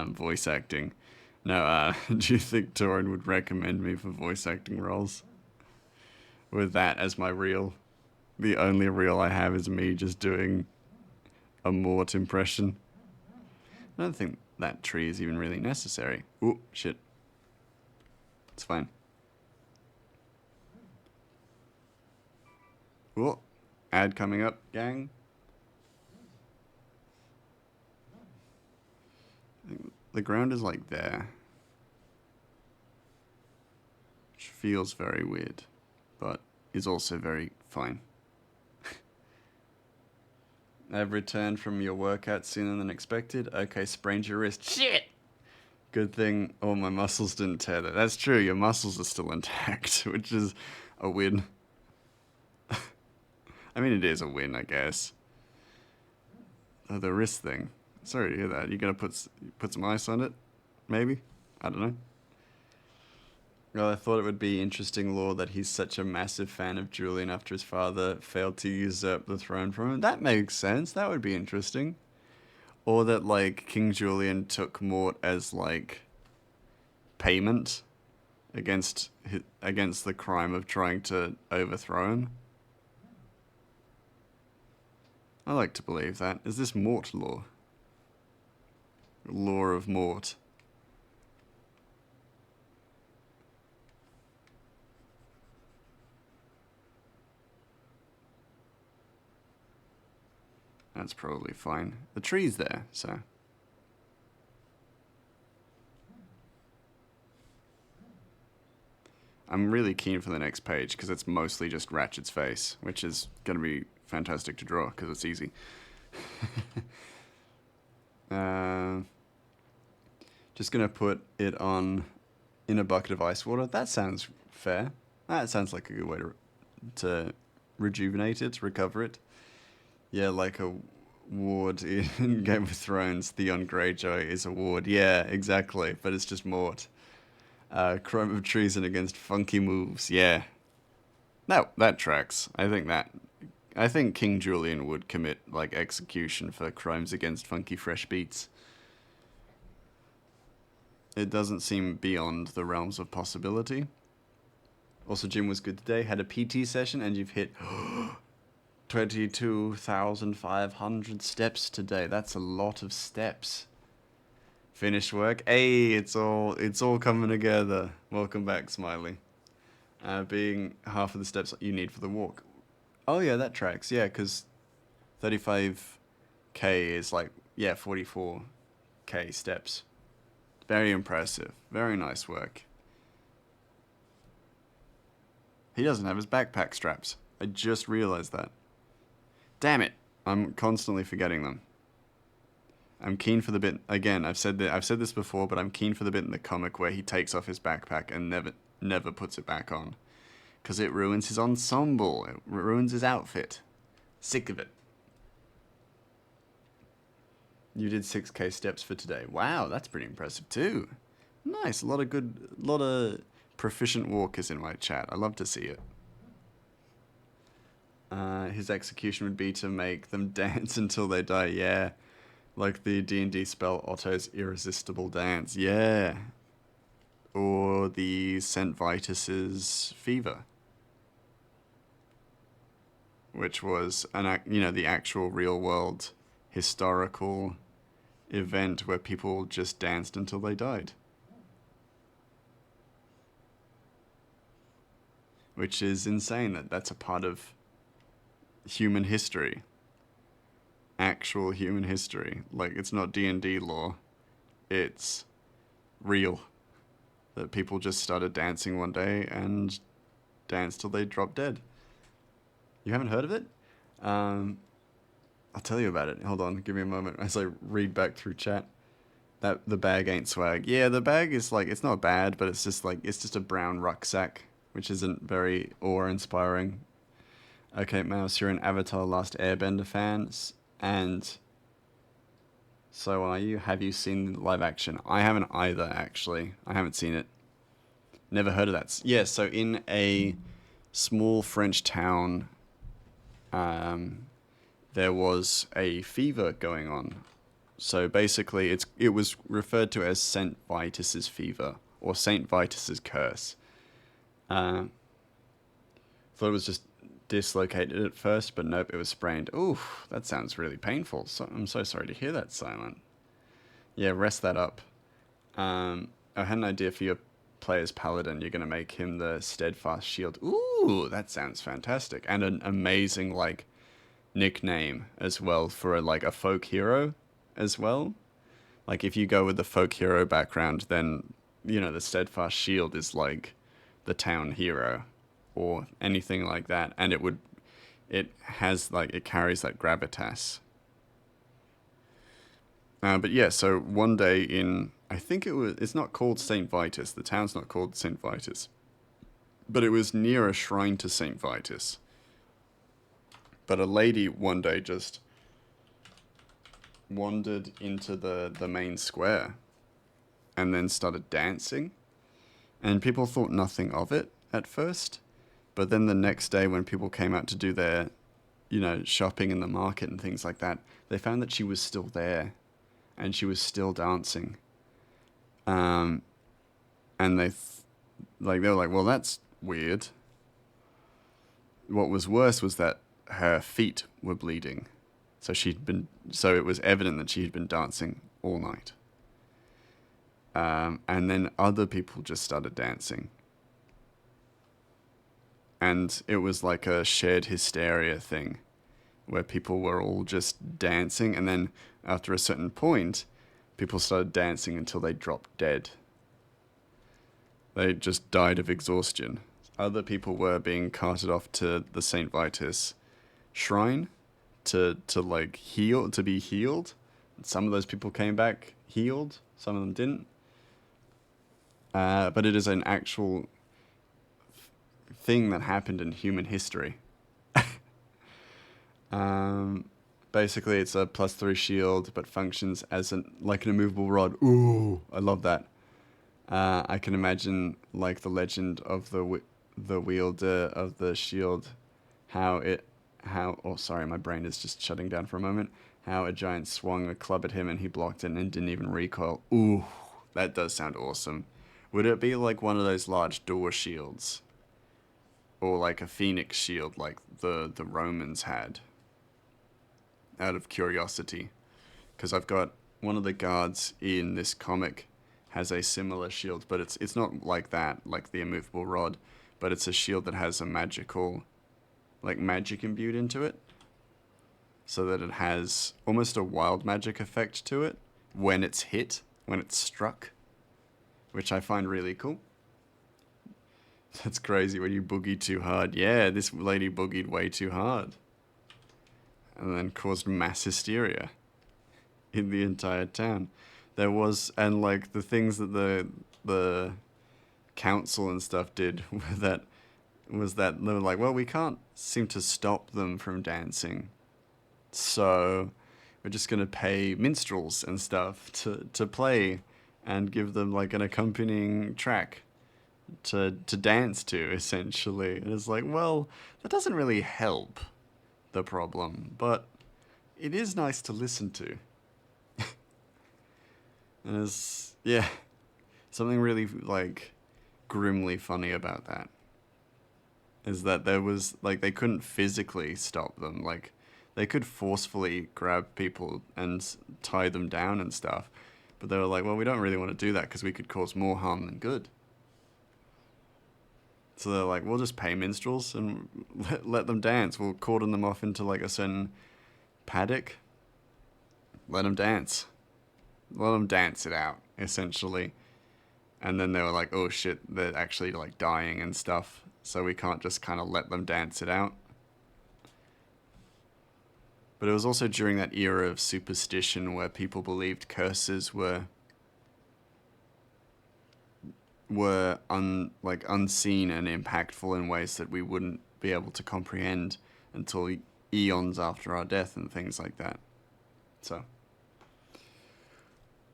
S1: voice acting. No, do you think Torin would recommend me for voice acting roles? With that as my reel. The only reel I have is me just doing a Mort impression. I don't think that tree is even really necessary. Ooh, shit. It's fine. Ooh, ad coming up, gang. The ground is like there. Which feels very weird, but is also very fine. I've returned from your workout sooner than expected. Okay, sprained your wrist. Shit! Good thing all my muscles didn't tear that. That's true, your muscles are still intact, which is a win. I mean, it is a win, I guess. Oh, the wrist thing. Sorry to hear that. You gonna put some ice on it? Maybe? I don't know. Well, I thought it would be interesting lore that he's such a massive fan of Julian after his father failed to usurp the throne from him. That makes sense. That would be interesting. Or that, like, King Julian took Mort as, like, payment against the crime of trying to overthrow him. I like to believe that. Is this Mort lore? Lore of Mort. That's probably fine. The tree's there, so. I'm really keen for the next page because it's mostly just Ratchet's face, which is going to be fantastic to draw because it's easy. Just going to put it on in a bucket of ice water. That sounds fair. That sounds like a good way to rejuvenate it, recover it. Yeah, like a ward in Game of Thrones, Theon Greyjoy is a ward. Yeah, exactly, but it's just Mort. Crime of treason against funky moves. Yeah. No, that tracks. I think King Julian would commit, like, execution for crimes against funky fresh beats. It doesn't seem beyond the realms of possibility. Also, gym was good today. Had a PT session, and you've hit 22,500 steps today. That's a lot of steps. Finished work. Hey, it's all coming together. Welcome back, Smiley. Being half of the steps you need for the walk. Oh yeah, that tracks. Yeah, because 35k is like, yeah, 44k steps. Very impressive. Very nice work. He doesn't have his backpack straps. I just realized that. Damn it. I'm constantly forgetting them. I'm keen for the bit, again, I've said this before, but I'm keen for the bit in the comic where he takes off his backpack and never puts it back on. because it ruins his ensemble. It ruins his outfit. Sick of it. You did 6K steps for today. Wow, that's pretty impressive too. Nice, a lot of proficient walkers in my chat. I love to see it. His execution would be to make them dance until they die. Yeah, like the D&D spell Otto's Irresistible Dance. Yeah, or the St. Vitus's Fever, which was the actual real world historical event where people just danced until they died. Which is insane that that's a part of human history. Actual human history. Like, it's not D&D lore. It's real. That people just started dancing one day and danced till they dropped dead. You haven't heard of it? I'll tell you about it. Hold on, give me a moment as I read back through chat. That the bag ain't swag. Yeah, the bag is like, it's not bad, but it's just a brown rucksack, which isn't very awe-inspiring. Okay, Mouse, you're an Avatar Last Airbender fan, and so are you? Have you seen live action? I haven't either, actually. I haven't seen it. Never heard of that. Yeah, so in a small French town, there was a fever going on. So basically, it was referred to as St. Vitus's fever, or St. Vitus's curse. Thought it was just dislocated at first, but nope, it was sprained. Ooh, that sounds really painful. So I'm so sorry to hear that, Silent. Yeah, rest that up. I had an idea for your player's paladin. You're going to make him the steadfast shield. Ooh, that sounds fantastic. And an amazing, like, nickname as well for a folk hero as well. Like, if you go with the folk hero background, then, the steadfast shield is like the town hero or anything like that, and it carries that gravitas. But yeah, so one day it's not called St. Vitus, the town's not called St. Vitus, but it was near a shrine to St. Vitus. But a lady one day just wandered into the main square and then started dancing, and people thought nothing of it at first. But then the next day when people came out to do their, shopping in the market and things like that, they found that she was still there and she was still dancing. And they were like, well, that's weird. What was worse was that her feet were bleeding. So it was evident that she had been dancing all night. And then other people just started dancing. And it was like a shared hysteria thing where people were all just dancing. And then after a certain point, people started dancing until they dropped dead. They just died of exhaustion. Other people were being carted off to the St. Vitus shrine to be healed. Some of those people came back healed. Some of them didn't. But it is an actual thing that happened in human history. Basically, it's a +3 shield, but functions as like an immovable rod. Ooh, I love that. I can imagine like the legend of the wielder of the shield, sorry, my brain is just shutting down for a moment. How a giant swung a club at him and he blocked it and didn't even recoil. Ooh, that does sound awesome. Would it be like one of those large door shields? Or like a phoenix shield like the Romans had? Out of curiosity. Because I've got one of the guards in this comic has a similar shield, but it's not like that, like the immovable rod, but it's a shield that has a magical, like magic imbued into it, so that it has almost a wild magic effect to it when it's struck, which I find really cool. That's crazy when you boogie too hard. Yeah, this lady boogied way too hard. And then caused mass hysteria in the entire town. There was, and like the things that the council and stuff did were that was that they were like, well, we can't seem to stop them from dancing, so we're just gonna pay minstrels and stuff to play and give them like an accompanying track to dance to, essentially. And it's like, well, that doesn't really help the problem, but it is nice to listen to. And it's, yeah, something really like grimly funny about that is that there was like they couldn't physically stop them. Like they could forcefully grab people and tie them down and stuff, but they were like, well, we don't really want to do that because we could cause more harm than good. So they're like, we'll just pay minstrels and let them dance. We'll cordon them off into like a certain paddock. Let them dance. Let them dance it out, essentially. And then they were like, oh shit, they're actually like dying and stuff. So we can't just kind of let them dance it out. But it was also during that era of superstition where people believed curses were unseen and impactful in ways that we wouldn't be able to comprehend until eons after our death and things like that. So,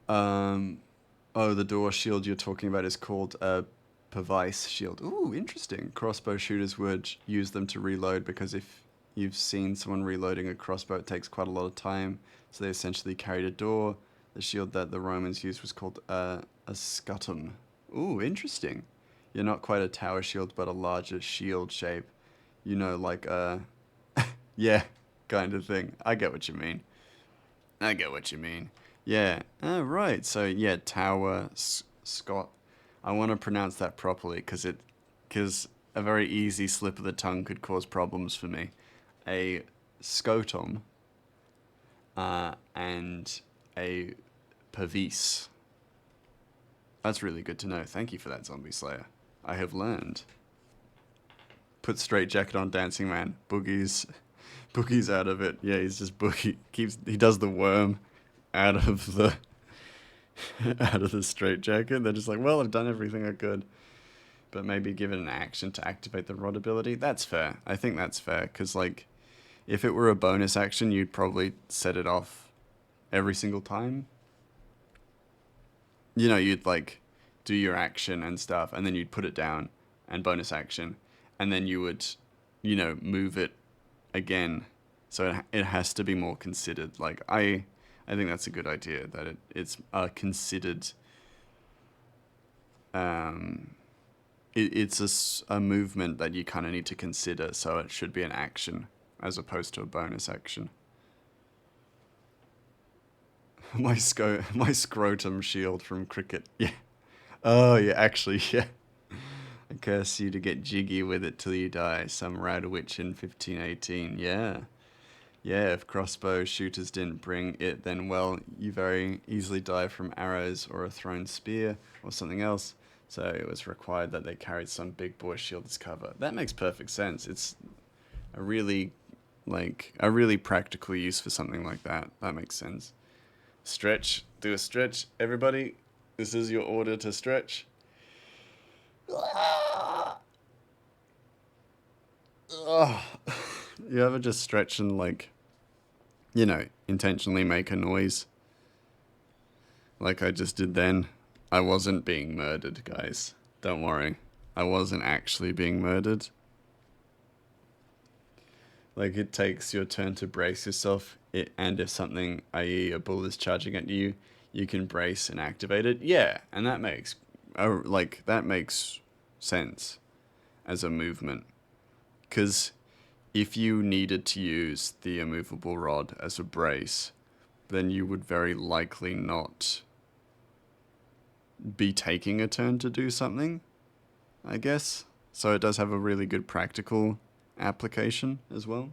S1: the door shield you're talking about is called a Pervice shield. Ooh, interesting. Crossbow shooters would use them to reload because if you've seen someone reloading a crossbow, it takes quite a lot of time. So they essentially carried a door. The shield that the Romans used was called a scutum. Ooh, interesting. You're not quite a tower shield, but a larger shield shape. You know, like a... yeah, kind of thing. I get what you mean. Yeah. Oh, right. So, yeah, tower, Scott. I want to pronounce that properly because a very easy slip of the tongue could cause problems for me. A scotum and a pervice. That's really good to know. Thank you for that, Zombie Slayer. I have learned. Put straight jacket on, dancing man. Boogie's out of it. Yeah, he's just boogie. He does the worm out of the straight jacket. They're just like, well, I've done everything I could, but maybe give it an action to activate the rod ability. That's fair. I think that's fair because like, if it were a bonus action, you'd probably set it off every single time. You know, you'd like do your action and stuff, and then you'd put it down and bonus action, and then you would, move it again. So it has to be more considered. Like I think that's a good idea that it's considered. It's a movement that you kind of need to consider, so it should be an action as opposed to a bonus action. my scrotum shield from cricket. Yeah. Oh, yeah, actually, yeah. I curse you to get jiggy with it till you die. Some rad witch in 1518. Yeah. Yeah, if crossbow shooters didn't bring it, then, well, you very easily die from arrows or a thrown spear or something else. So it was required that they carried some big boy shield as cover. That makes perfect sense. It's a really practical use for something like that. That makes sense. Stretch. Do a stretch. Everybody, this is your order to stretch. You ever just stretch and like, intentionally make a noise? Like I just did then. I wasn't being murdered, guys. Don't worry. I wasn't actually being murdered. Like, it takes your turn to brace yourself, and if something, i.e. a bull is charging at you, you can brace and activate it. Yeah, and that makes sense as a movement. Because if you needed to use the immovable rod as a brace, then you would very likely not be taking a turn to do something, I guess. So it does have a really good practical application as well.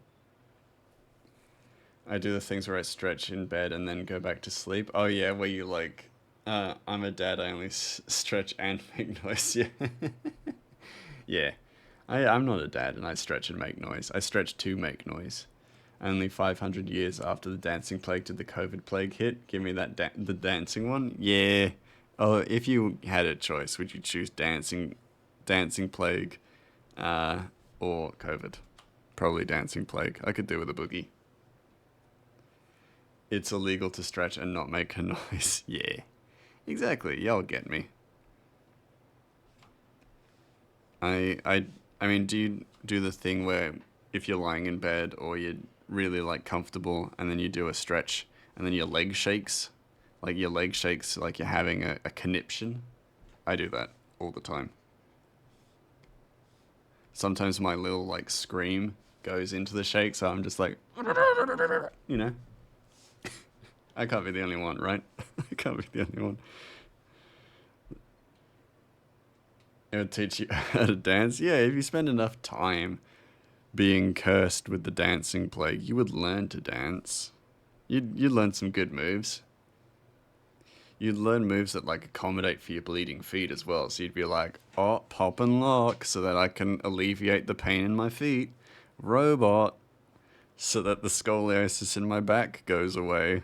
S1: I do the things where I stretch in bed and then go back to sleep. Oh yeah, where you like, I'm a dad, I only stretch and make noise. Yeah. Yeah. I'm not a dad and I stretch and make noise. I stretch to make noise. Only 500 years after the dancing plague did the COVID plague hit. Give me that the dancing one. Yeah. Oh, if you had a choice, would you choose dancing plague or COVID. Probably dancing plague. I could do with a boogie. It's illegal to stretch and not make a noise. Yeah, exactly. Y'all get me. I, I, I mean, do you do the thing where if you're lying in bed or you're really like comfortable and then you do a stretch and then your leg shakes? Like your leg shakes like you're having a conniption? I do that all the time. Sometimes my little like scream goes into the shake, so I'm just like, you know? I can't be the only one, right? I can't be the only one. It would teach you how to dance. Yeah, if you spend enough time being cursed with the dancing plague, you would learn to dance. You'd learn some good moves. You'd learn moves that like accommodate for your bleeding feet as well. So you'd be like, oh, pop and lock so that I can alleviate the pain in my feet. Robot, so that the scoliosis in my back goes away.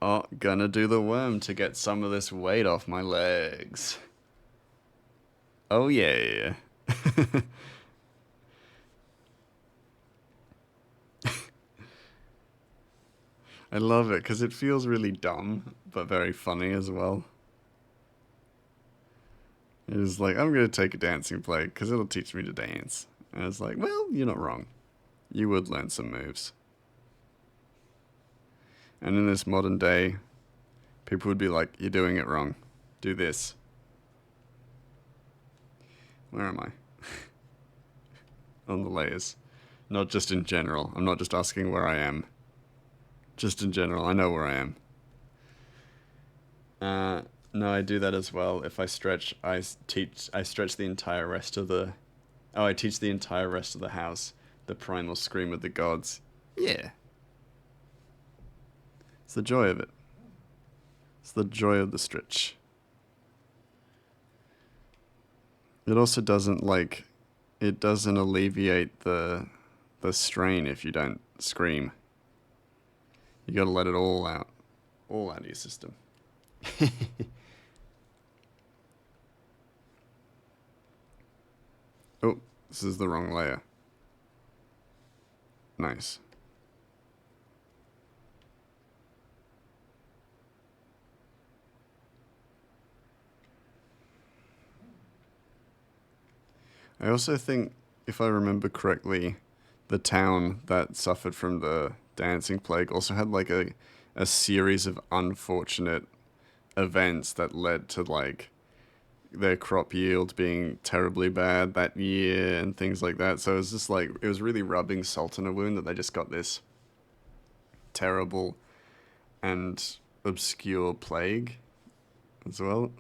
S1: Oh, gonna do the worm to get some of this weight off my legs. Oh yeah. I love it because it feels really dumb, but very funny as well. It's like, I'm going to take a dancing play because it'll teach me to dance. And it's like, well, you're not wrong. You would learn some moves. And in this modern day, people would be like, you're doing it wrong. Do this. Where am I? On the layers. Not just in general. I'm not just asking where I am. Just in general, I know where I am. No, I do that as well. If I stretch, I stretch the entire rest of the... Oh, I teach the entire rest of the house the primal scream of the gods. Yeah. It's the joy of it. It's the joy of the stretch. It also doesn't like... It doesn't alleviate the strain if you don't scream. You gotta let it all out. All out of your system. Oh, this is the wrong layer. Nice. I also think, if I remember correctly, the town that suffered from the dancing plague also had like a series of unfortunate events that led to like their crop yield being terribly bad that year and things like that. So it was just like, it was really rubbing salt in a wound that they just got this terrible and obscure plague as well.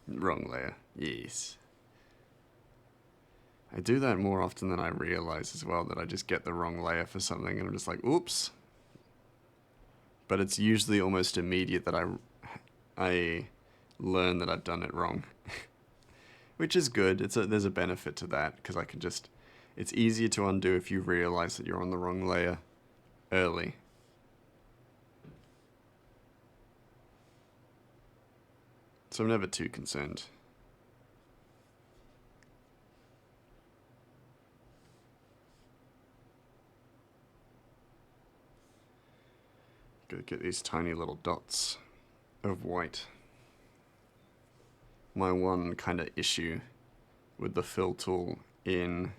S1: Wrong layer. Yes. I do that more often than I realize as well, that I just get the wrong layer for something and I'm just like, oops. But it's usually almost immediate that I learn that I've done it wrong. Which is good. There's a benefit to that, because I can just... It's easier to undo if you realize that you're on the wrong layer early. So I'm never too concerned. Gotta get these tiny little dots of white. My one kind of issue with the fill tool in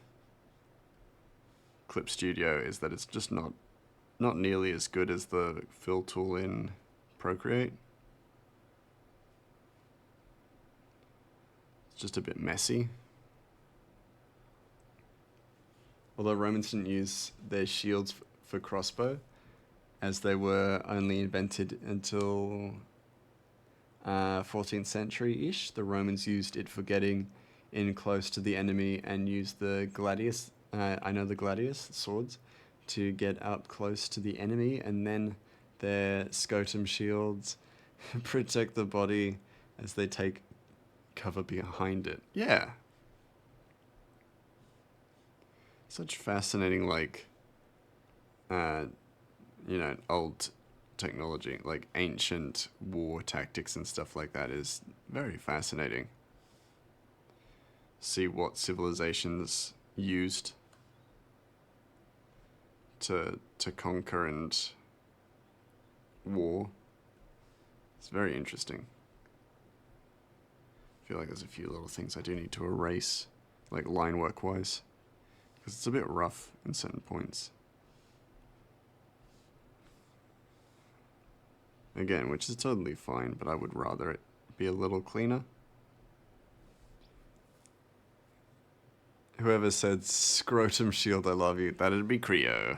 S1: Clip Studio is that it's just not nearly as good as the fill tool in Procreate. It's just a bit messy. Although Romans didn't use their shields for crossbow, as they were only invented until 14th century-ish. The Romans used it for getting in close to the enemy and used the gladius, the gladius swords, to get up close to the enemy, and then their scotum shields protect the body as they take cover behind it. Yeah. Such fascinating, like, old technology, like ancient war tactics and stuff like that is very fascinating. see what civilizations used to conquer and war. It's very interesting. I feel like there's a few little things I do need to erase, like line work wise, because it's a bit rough in certain points. Again, which is totally fine, but I would rather it be a little cleaner. Whoever said scrotum shield, I love you, that'd be Creo.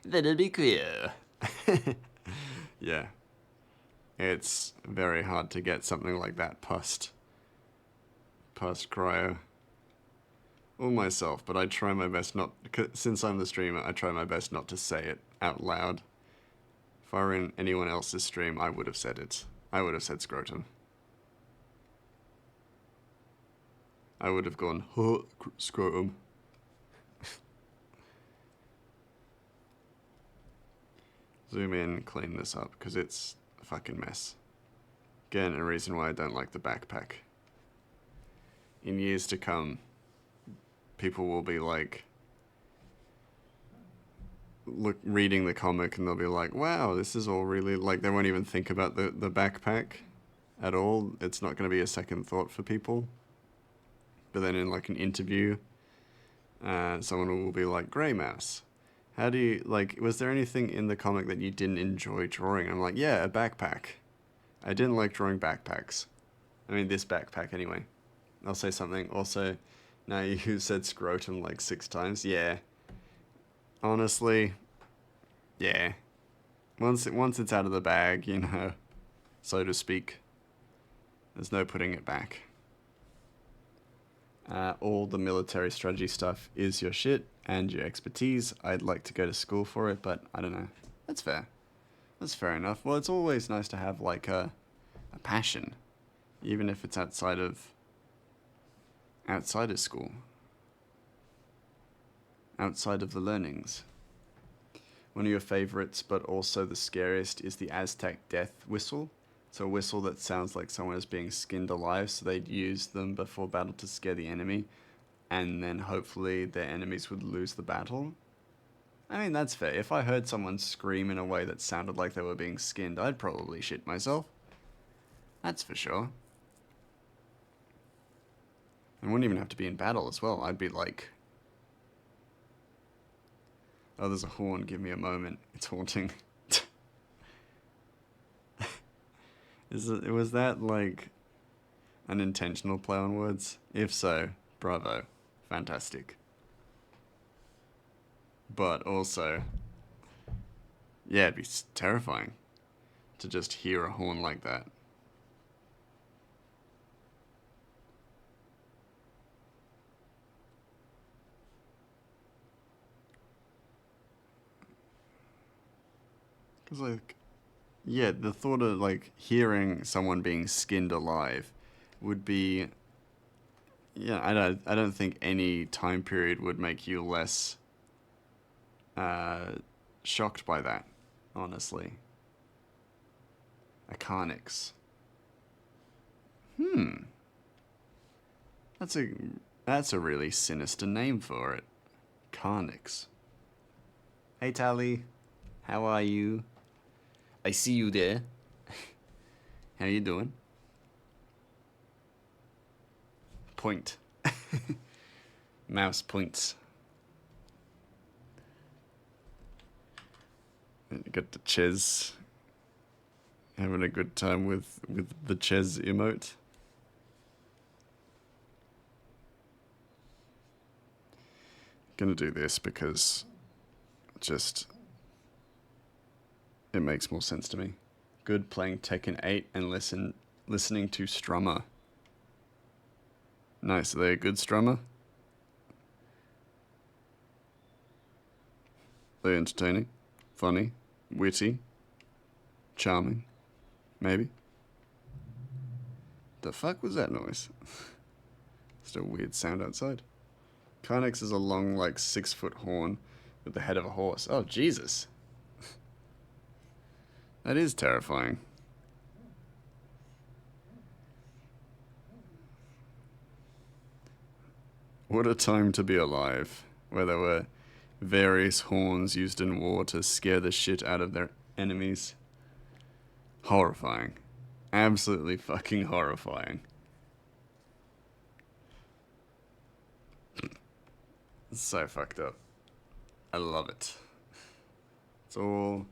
S1: That'd be Creo. Yeah. It's very hard to get something like that past cryo. Or myself, but I try my best not, since I'm the streamer, I try my best not to say it out loud. If I were in anyone else's stream, I would have said it. I would have said scrotum. I would have gone, huh, scrotum. Zoom in, clean this up, because it's a fucking mess. Again, a reason why I don't like the backpack. In years to come, people will be like, reading the comic and they'll be like, wow, this is all really, like, they won't even think about the backpack at all. It's not going to be a second thought for people. But then in like an interview, someone will be like, Grey Mouse, how do you, like, was there anything in the comic that you didn't enjoy drawing? I'm like, yeah, a backpack. I didn't like drawing backpacks. I mean, this backpack anyway. I'll say something. Also, now you said scrotum like 6 times. Yeah. Honestly, yeah. Once it's out of the bag, you know, so to speak, there's no putting it back. All the military strategy stuff is your shit and your expertise. I'd like to go to school for it, but I don't know. That's fair. That's fair enough. Well, it's always nice to have like a passion, even if it's outside of school, outside of the learnings. One of your favorites, but also the scariest, is the Aztec death whistle. It's a whistle that sounds like someone is being skinned alive, so they'd use them before battle to scare the enemy, and then hopefully their enemies would lose the battle. I mean, that's fair. If I heard someone scream in a way that sounded like they were being skinned, I'd probably shit myself. That's for sure. And wouldn't even have to be in battle as well. I'd be like, oh, there's a horn, give me a moment. It's haunting. Was that like an intentional play on words? If so, bravo. Fantastic. But also, yeah, it'd be terrifying to just hear a horn like that. Because, like, yeah, the thought of, like, hearing someone being skinned alive would be... Yeah, I don't think any time period would make you less shocked by that, honestly. A Carnix. That's a really sinister name for it. Carnix. Hey, Tally. How are you? I see you there. How you doing? Point. Mouse points. You got the Ches. Having a good time with the Ches emote. Gonna do this because just it makes more sense to me. Good playing Tekken 8 and listening to Strummer. Nice, are they a good strummer? They're entertaining, funny, witty, charming, maybe. The fuck was that noise? Just a weird sound outside. Carnix is a long, like, 6-foot horn with the head of a horse. Oh, Jesus. That is terrifying. What a time to be alive, where there were various horns used in war to scare the shit out of their enemies. Horrifying. Absolutely fucking horrifying. It's so fucked up. I love it. It's all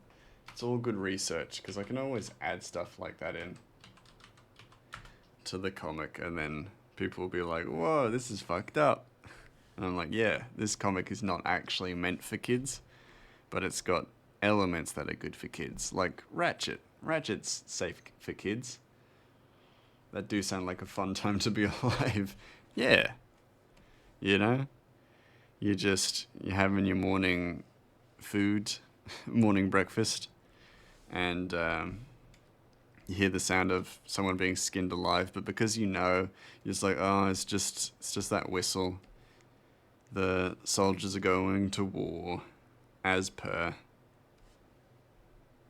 S1: good research, because I can always add stuff like that in to the comic, and then people will be like, whoa, this is fucked up. And I'm like, yeah, this comic is not actually meant for kids, but it's got elements that are good for kids, like Ratchet. Ratchet's safe for kids. That do sound like a fun time to be alive. Yeah. You know? You're having your morning food, morning breakfast, and you hear the sound of someone being skinned alive, but because you're just like, oh, it's just that whistle. The soldiers are going to war, as per.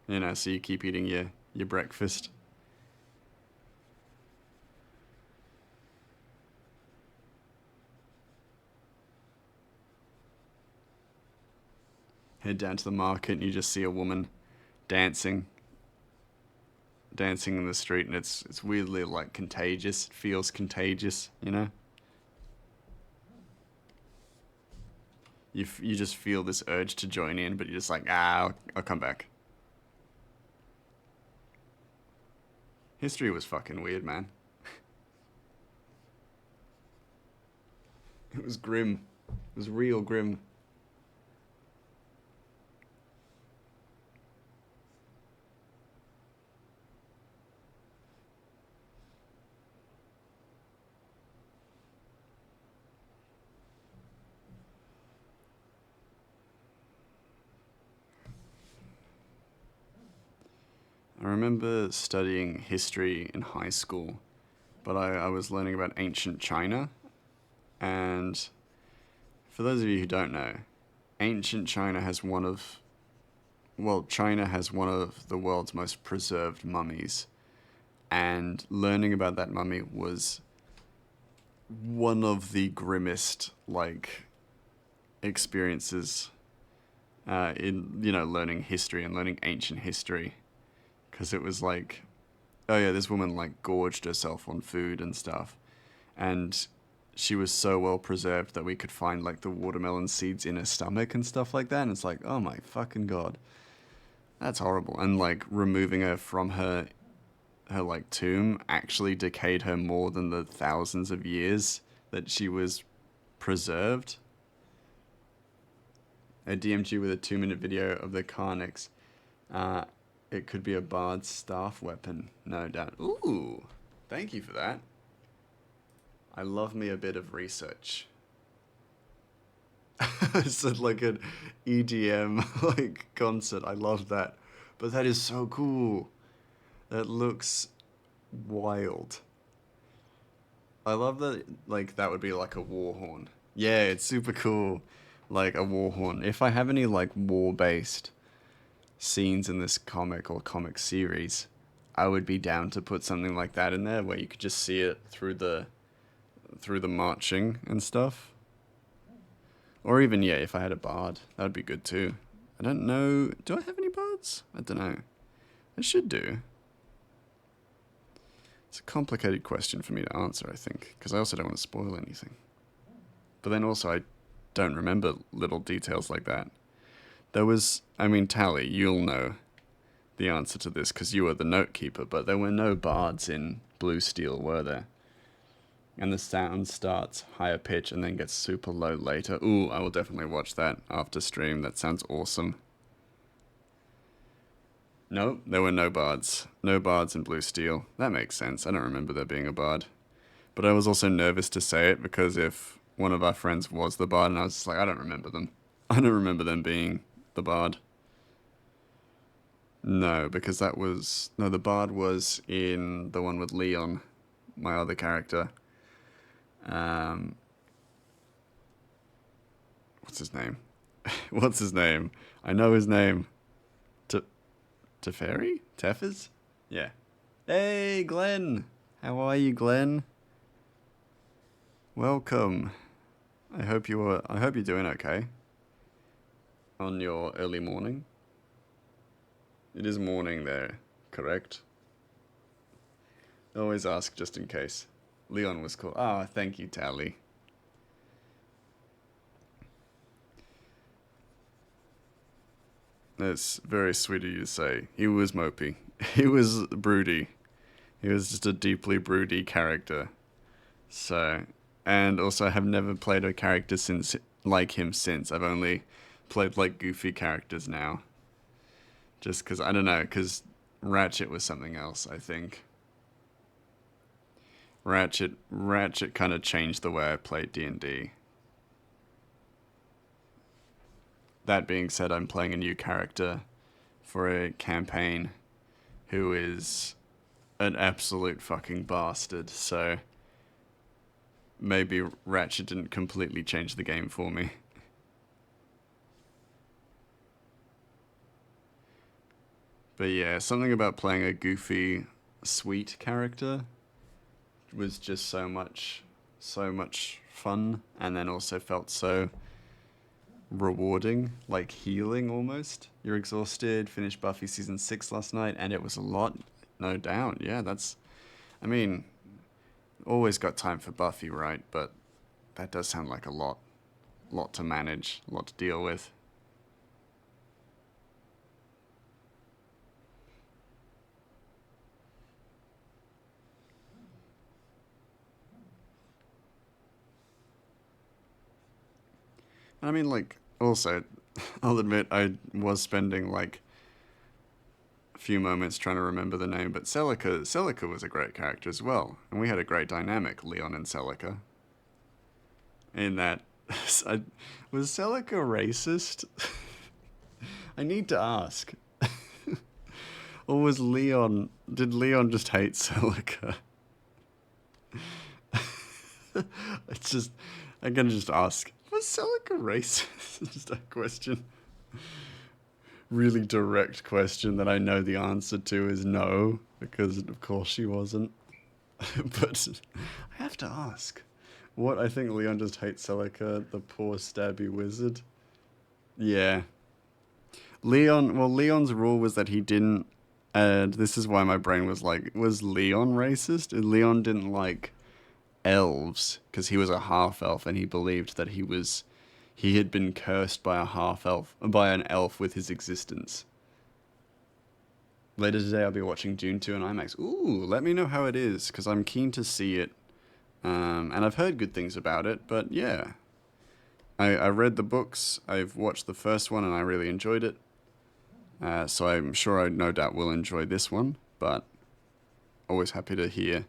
S1: You know, so you keep eating your breakfast. Head down to the market and you just see a woman dancing in the street, and it's weirdly like contagious. It feels contagious, you know? You just feel this urge to join in, but you're just like, I'll come back. History was fucking weird, man. It was grim. It was real grim. I remember studying history in high school, but I was learning about ancient China, and for those of you who don't know, ancient China has China has one of the world's most preserved mummies, and learning about that mummy was one of the grimmest, like, experiences in, learning history and learning ancient history. Because it was like, oh yeah, this woman like gorged herself on food and stuff. And she was so well preserved that we could find like the watermelon seeds in her stomach and stuff like that. And it's like, oh my fucking God. That's horrible. And like removing her from her like tomb actually decayed her more than the thousands of years that she was preserved. I DM'd you with a 2-minute video of the Carnix. It could be a bard's staff weapon, no doubt. Ooh, thank you for that. I love me a bit of research. It's like an EDM like concert. I love that. But that is so cool. That looks wild. I love that, like, that would be like a war horn. Yeah, it's super cool. Like a war horn. If I have any like war-based scenes in this comic or comic series, I would be down to put something like that in there where you could just see it through the marching and stuff. Or even, yeah, if I had a bard, that would be good too. I don't know, do I have any bards? I don't know. I should do. It's a complicated question for me to answer, I think, because I also don't want to spoil anything. But then also I don't remember little details like that. There was, Tally, you'll know the answer to this because you were the note keeper, but there were no bards in Blue Steel, were there? And the sound starts higher pitch and then gets super low later. Ooh, I will definitely watch that after stream. That sounds awesome. No, there were no bards. No bards in Blue Steel. That makes sense. I don't remember there being a bard. But I was also nervous to say it because if one of our friends was the bard, and I was just like, I don't remember them. I don't remember them being the bard. No, because the bard was in the one with Leon, my other character. What's his name? What's his name? I know his name. Teferi? Tefers? Yeah. Hey, Glenn! How are you, Glenn? Welcome. I hope you're doing okay on your early morning. It is morning there, correct? Always ask just in case. Leon was cool. Ah, thank you, Tally. That's very sweet of you to say. He was mopey. He was broody. He was just a deeply broody character. So, and also I have never played a character since like him since. I've only played like goofy characters now. Just because, I don't know, because Ratchet was something else, I think. Ratchet kind of changed the way I played D&D. That being said, I'm playing a new character for a campaign who is an absolute fucking bastard, so maybe Ratchet didn't completely change the game for me. But yeah, something about playing a goofy, sweet character was just so much fun, and then also felt so rewarding, like healing almost. You're exhausted, finished Buffy season 6 last night, and it was a lot, no doubt. Yeah, that's, I mean, always got time for Buffy, right? But that does sound like a lot to manage, a lot to deal with. And I mean, like, also, I'll admit I was spending like a few moments trying to remember the name, but Celica was a great character as well, and we had a great dynamic, Leon and Celica. In that, was Celica racist? I need to ask. Or was Leon, did Leon just hate Celica? It's just, I'm gonna just ask, was Celica racist? Just a question. Really direct question that I know the answer to is no, because of course she wasn't. But I have to ask. What, I think Leon just hates Celica, the poor stabby wizard. Yeah. Leon's rule was that he didn't, and this is why my brain was like, was Leon racist? Leon didn't like elves, because he was a half-elf, and he believed that he had been cursed by by an elf with his existence. Later today I'll be watching Dune 2 on IMAX. Ooh, let me know how it is, because I'm keen to see it. And I've heard good things about it, but yeah. I read the books, I've watched the first one, and I really enjoyed it. So I'm sure I no doubt will enjoy this one, but always happy to hear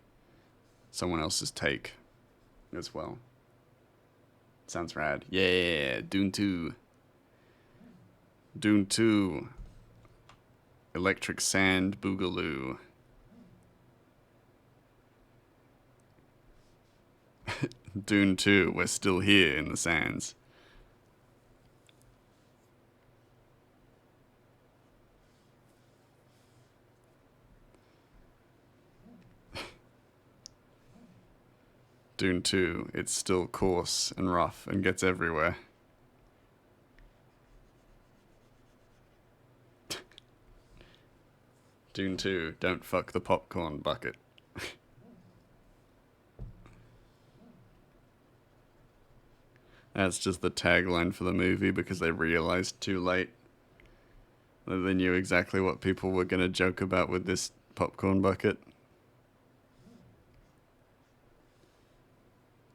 S1: someone else's take as well. Sounds rad. Yeah, Dune 2. Dune 2. Electric Sand Boogaloo. Dune 2, we're still here in the sands. Dune 2, it's still coarse and rough and gets everywhere. Dune 2, don't fuck the popcorn bucket. That's just the tagline for the movie because they realized too late that they knew exactly what people were going to joke about with this popcorn bucket.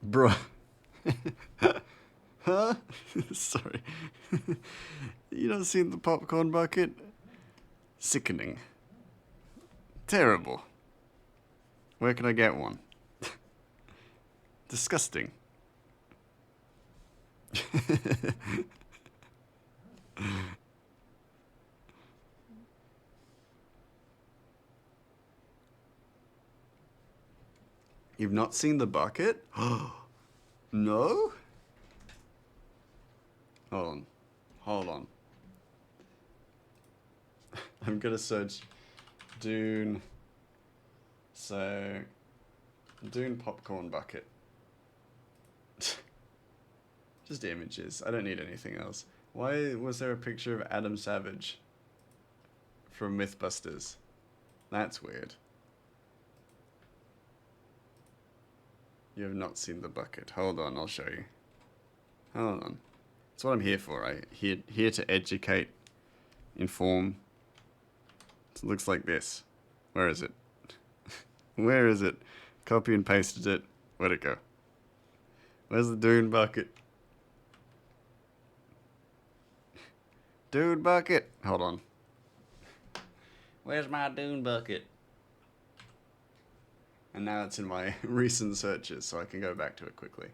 S1: Bruh. Huh? Sorry. You don't see the popcorn bucket? Sickening. Terrible. Where can I get one? Disgusting. You've not seen the bucket? No? Hold on. I'm gonna search Dune. So, Dune popcorn bucket. Just images. I don't need anything else. Why was there a picture of Adam Savage from Mythbusters? That's weird. You have not seen the bucket. Hold on, I'll show you. Hold on. That's what I'm here for, right? Here to educate, inform. It looks like this. Where is it? Where is it? Copy and pasted it. Where'd it go? Where's the dune bucket? Dune bucket! Hold on. Where's my dune bucket? And now it's in my recent searches, so I can go back to it quickly.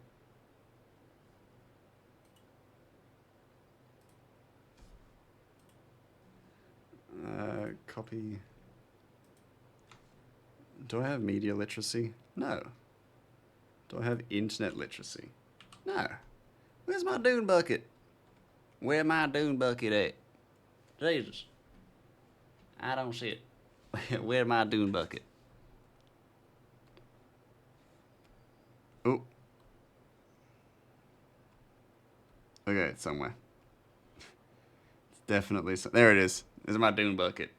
S1: Copy. Do I have media literacy? No. Do I have internet literacy? No. Where's my dune bucket? Where my dune bucket at? Jesus. I don't see it. Where my dune bucket? Oh. Okay, it's somewhere. It's definitely there it is. There's my dune bucket.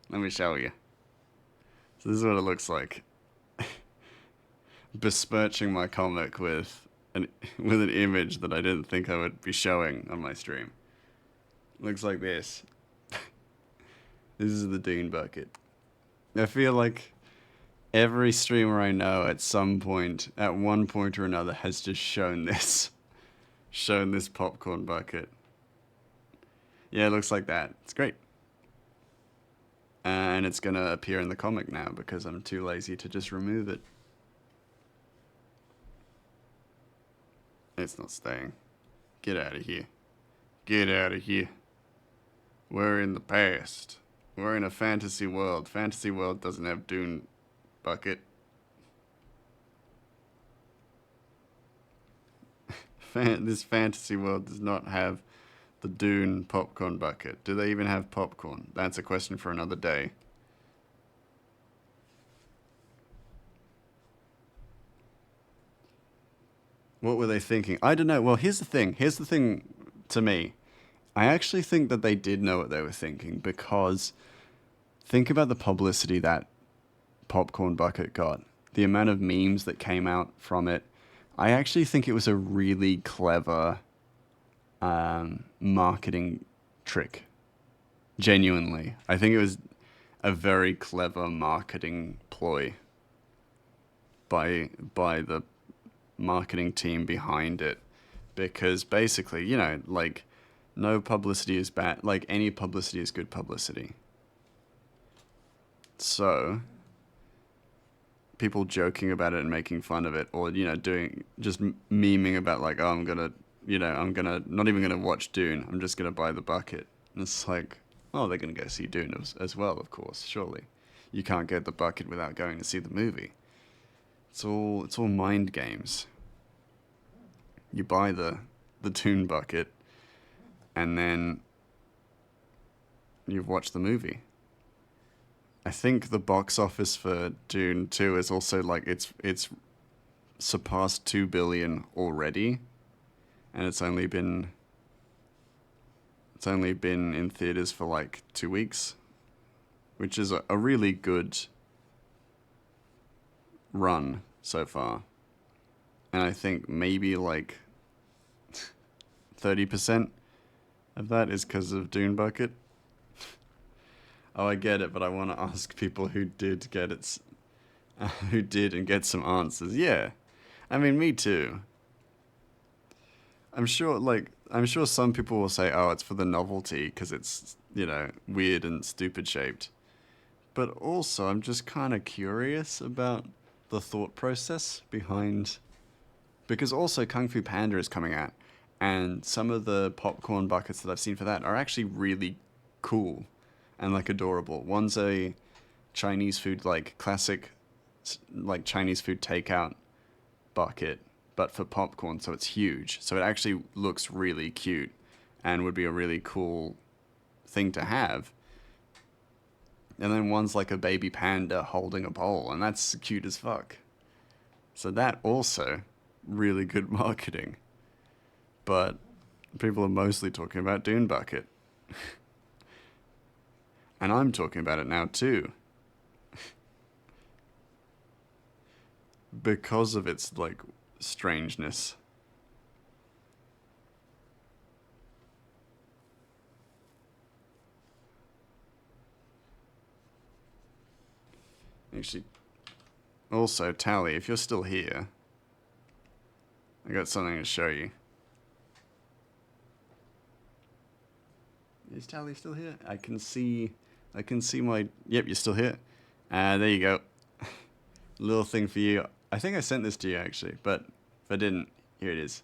S1: Let me show you. So this is what it looks like. Besmirching my comic with an image that I didn't think I would be showing on my stream. Looks like this. This is the dune bucket. I feel like every streamer I know at some point, at one point or another, has just shown this. Shown this popcorn bucket. Yeah, it looks like that. It's great. And it's gonna appear in the comic now because I'm too lazy to just remove it. It's not staying. Get out of here. Get out of here. We're in the past. We're in a fantasy world. Fantasy world doesn't have dune bucket. This fantasy world does not have the dune popcorn bucket. Do they even have popcorn? That's a question for another day. What were they thinking? I don't know. Well, here's the thing. Here's the thing to me. I actually think that they did know what they were thinking because think about the publicity that popcorn bucket got. The amount of memes that came out from it. I actually think it was a really clever marketing trick. Genuinely. I think it was a very clever marketing ploy by the marketing team behind it. Because basically, you know, like, no publicity is bad. Like, any publicity is good publicity. So people joking about it and making fun of it, or, you know, just memeing about, like, oh, I'm not even gonna watch Dune, I'm just gonna buy the bucket. And it's like, oh, they're gonna go see Dune as well, of course, surely. You can't get the bucket without going to see the movie. It's all mind games. You buy the Dune bucket, and then you've watched the movie. I think the box office for Dune 2 is also like it's surpassed 2 billion already, and it's only been in theaters for like 2 weeks, which is a really good run so far. And I think maybe like 30% of that is because of Dune Bucket. Oh, I get it, but I want to ask people who did get it, who did and get some answers. Yeah, I mean, me too. I'm sure some people will say, oh, it's for the novelty because it's, you know, weird and stupid shaped. But also, I'm just kind of curious about the thought process behind, because also Kung Fu Panda is coming out, and some of the popcorn buckets that I've seen for that are actually really cool and like adorable. One's a Chinese food, like classic, like Chinese food takeout bucket, but for popcorn, so it's huge. So it actually looks really cute and would be a really cool thing to have. And then one's like a baby panda holding a bowl, and that's cute as fuck. So that also, really good marketing. but people are mostly talking about Dune Bucket. And I'm talking about it now too. Because of its, like, strangeness. Actually, also, Tally, if you're still here, I got something to show you. Is Tally still here? I can see my... Yep, you're still here. There you go. Little thing for you. I think I sent this to you, actually, but if I didn't, here it is.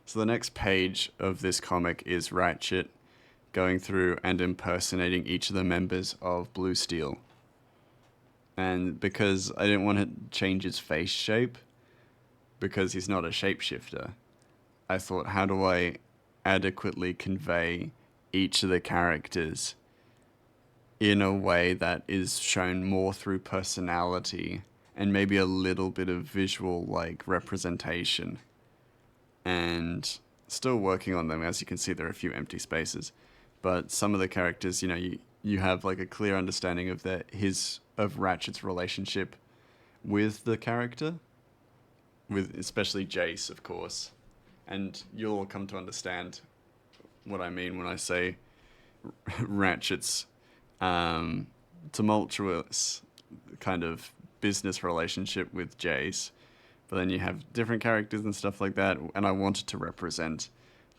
S1: So the next page of this comic is Ratchet going through and impersonating each of the members of Blue Steel. And because I didn't want to change his face shape, because he's not a shapeshifter, I thought, how do I adequately convey each of the characters in a way that is shown more through personality and maybe a little bit of visual, like, representation. And still working on them. As you can see, there are a few empty spaces, but some of the characters, you know, you have like a clear understanding of of Ratchet's relationship with the character, with especially Jace, of course, and you'll all come to understand what I mean when I say Ratchet's tumultuous kind of business relationship with Jace. But then you have different characters and stuff like that, and I wanted to represent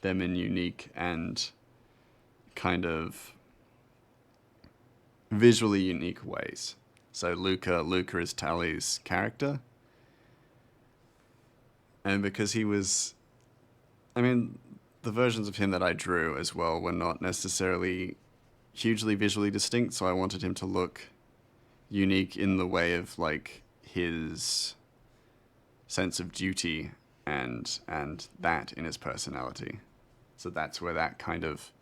S1: them in unique and kind of visually unique ways. So Luca is Tally's character. And because he was... I mean, the versions of him that I drew as well were not necessarily hugely visually distinct, so I wanted him to look unique in the way of, like, his sense of duty and that in his personality. So that's where that kind of,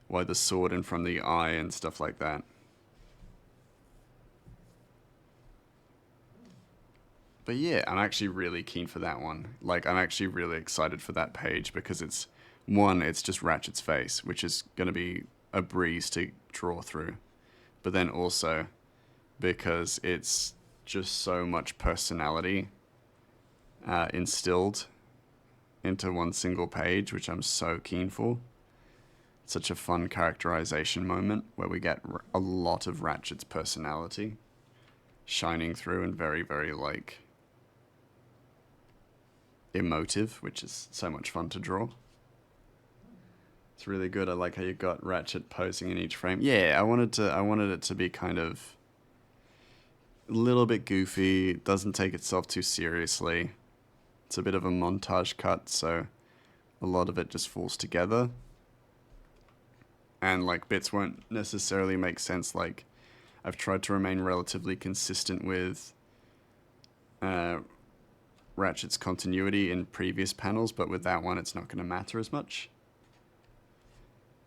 S1: why the sword in front of the eye and stuff like that. But yeah, I'm actually really keen for that one. Like, I'm actually really excited for that page because it's just Ratchet's face, which is going to be a breeze to draw through. But then also because it's just so much personality instilled into one single page, which I'm so keen for. It's such a fun characterization moment where we get a lot of Ratchet's personality shining through and very, very, like, emotive, which is so much fun to draw. It's really good. I like how you got Ratchet posing in each frame. Yeah, I wanted it to be kind of a little bit goofy, doesn't take itself too seriously. It's a bit of a montage cut, so a lot of it just falls together. And, like, bits won't necessarily make sense. Like, I've tried to remain relatively consistent with Ratchet's continuity in previous panels, but with that one, it's not going to matter as much.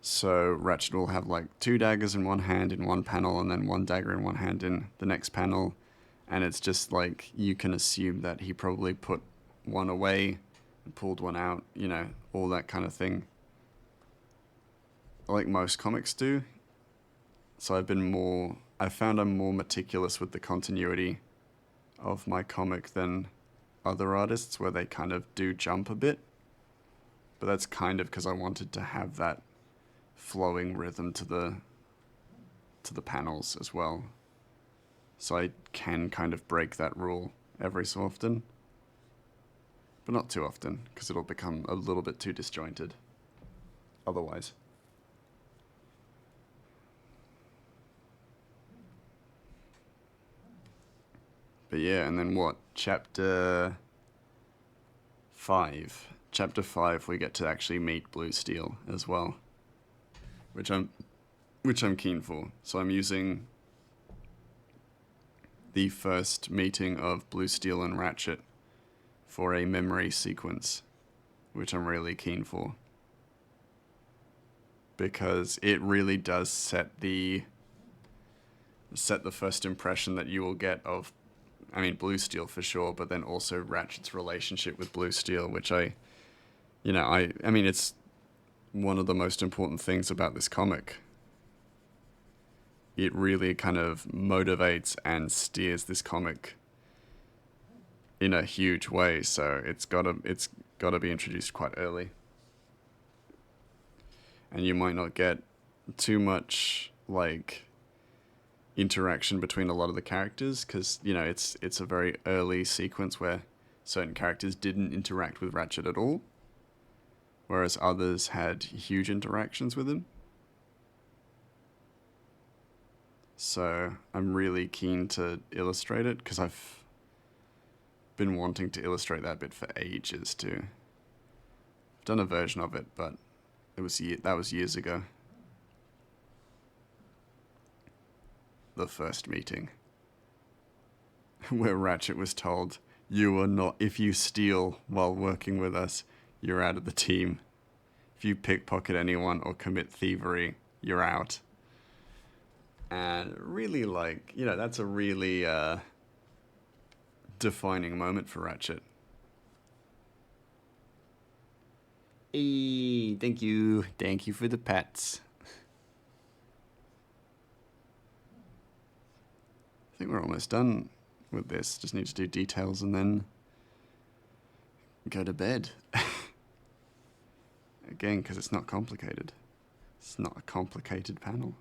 S1: So Ratchet will have, like, 2 daggers in one hand in one panel, and then 1 dagger in one hand in the next panel. And it's just, like, you can assume that he probably put one away and pulled one out, you know, all that kind of thing. Like most comics do. So I found I'm more meticulous with the continuity of my comic than other artists, where they kind of do jump a bit. But that's kind of because I wanted to have that flowing rhythm to the panels as well. So I can kind of break that rule every so often. But not too often, because it'll become a little bit too disjointed otherwise. But yeah, and then what? Chapter 5. Chapter 5, we get to actually meet Blue Steel as well, which I'm keen for. So I'm using the first meeting of Blue Steel and Ratchet for a memory sequence, which I'm really keen for, because it really does set the first impression that you will get of, I mean, Blue Steel for sure, but then also Ratchet's relationship with Blue Steel, which I You know, I mean, it's one of the most important things about this comic. It really kind of motivates and steers this comic in a huge way, so it's gotta be introduced quite early. And you might not get too much like interaction between a lot of the characters because you know it's a very early sequence where certain characters didn't interact with Ratchet at all, whereas others had huge interactions with him. So I'm really keen to illustrate it because I've been wanting to illustrate that bit for ages too. I've done a version of it, but that was years ago. The first meeting where Ratchet was told, "You are not. If you steal while working with us, you're out of the team. If you pickpocket anyone or commit thievery, you're out." And really, like, you know, that's a really defining moment for Ratchet. Hey, thank you. Thank you for the pets. I think we're almost done with this. Just need to do details and then go to bed. Again, because it's not complicated. It's not a complicated panel.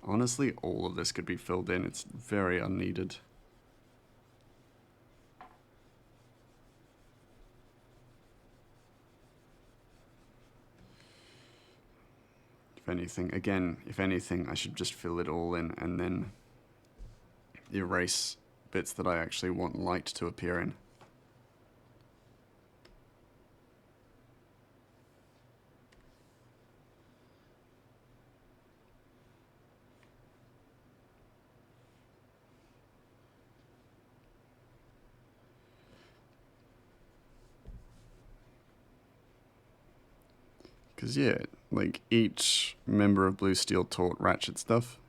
S1: Honestly, all of this could be filled in. It's very unneeded. If anything, I should just fill it all in and then erase bits that I actually want light to appear in. Because, yeah, like, each member of Blue Steel taught Ratchet stuff.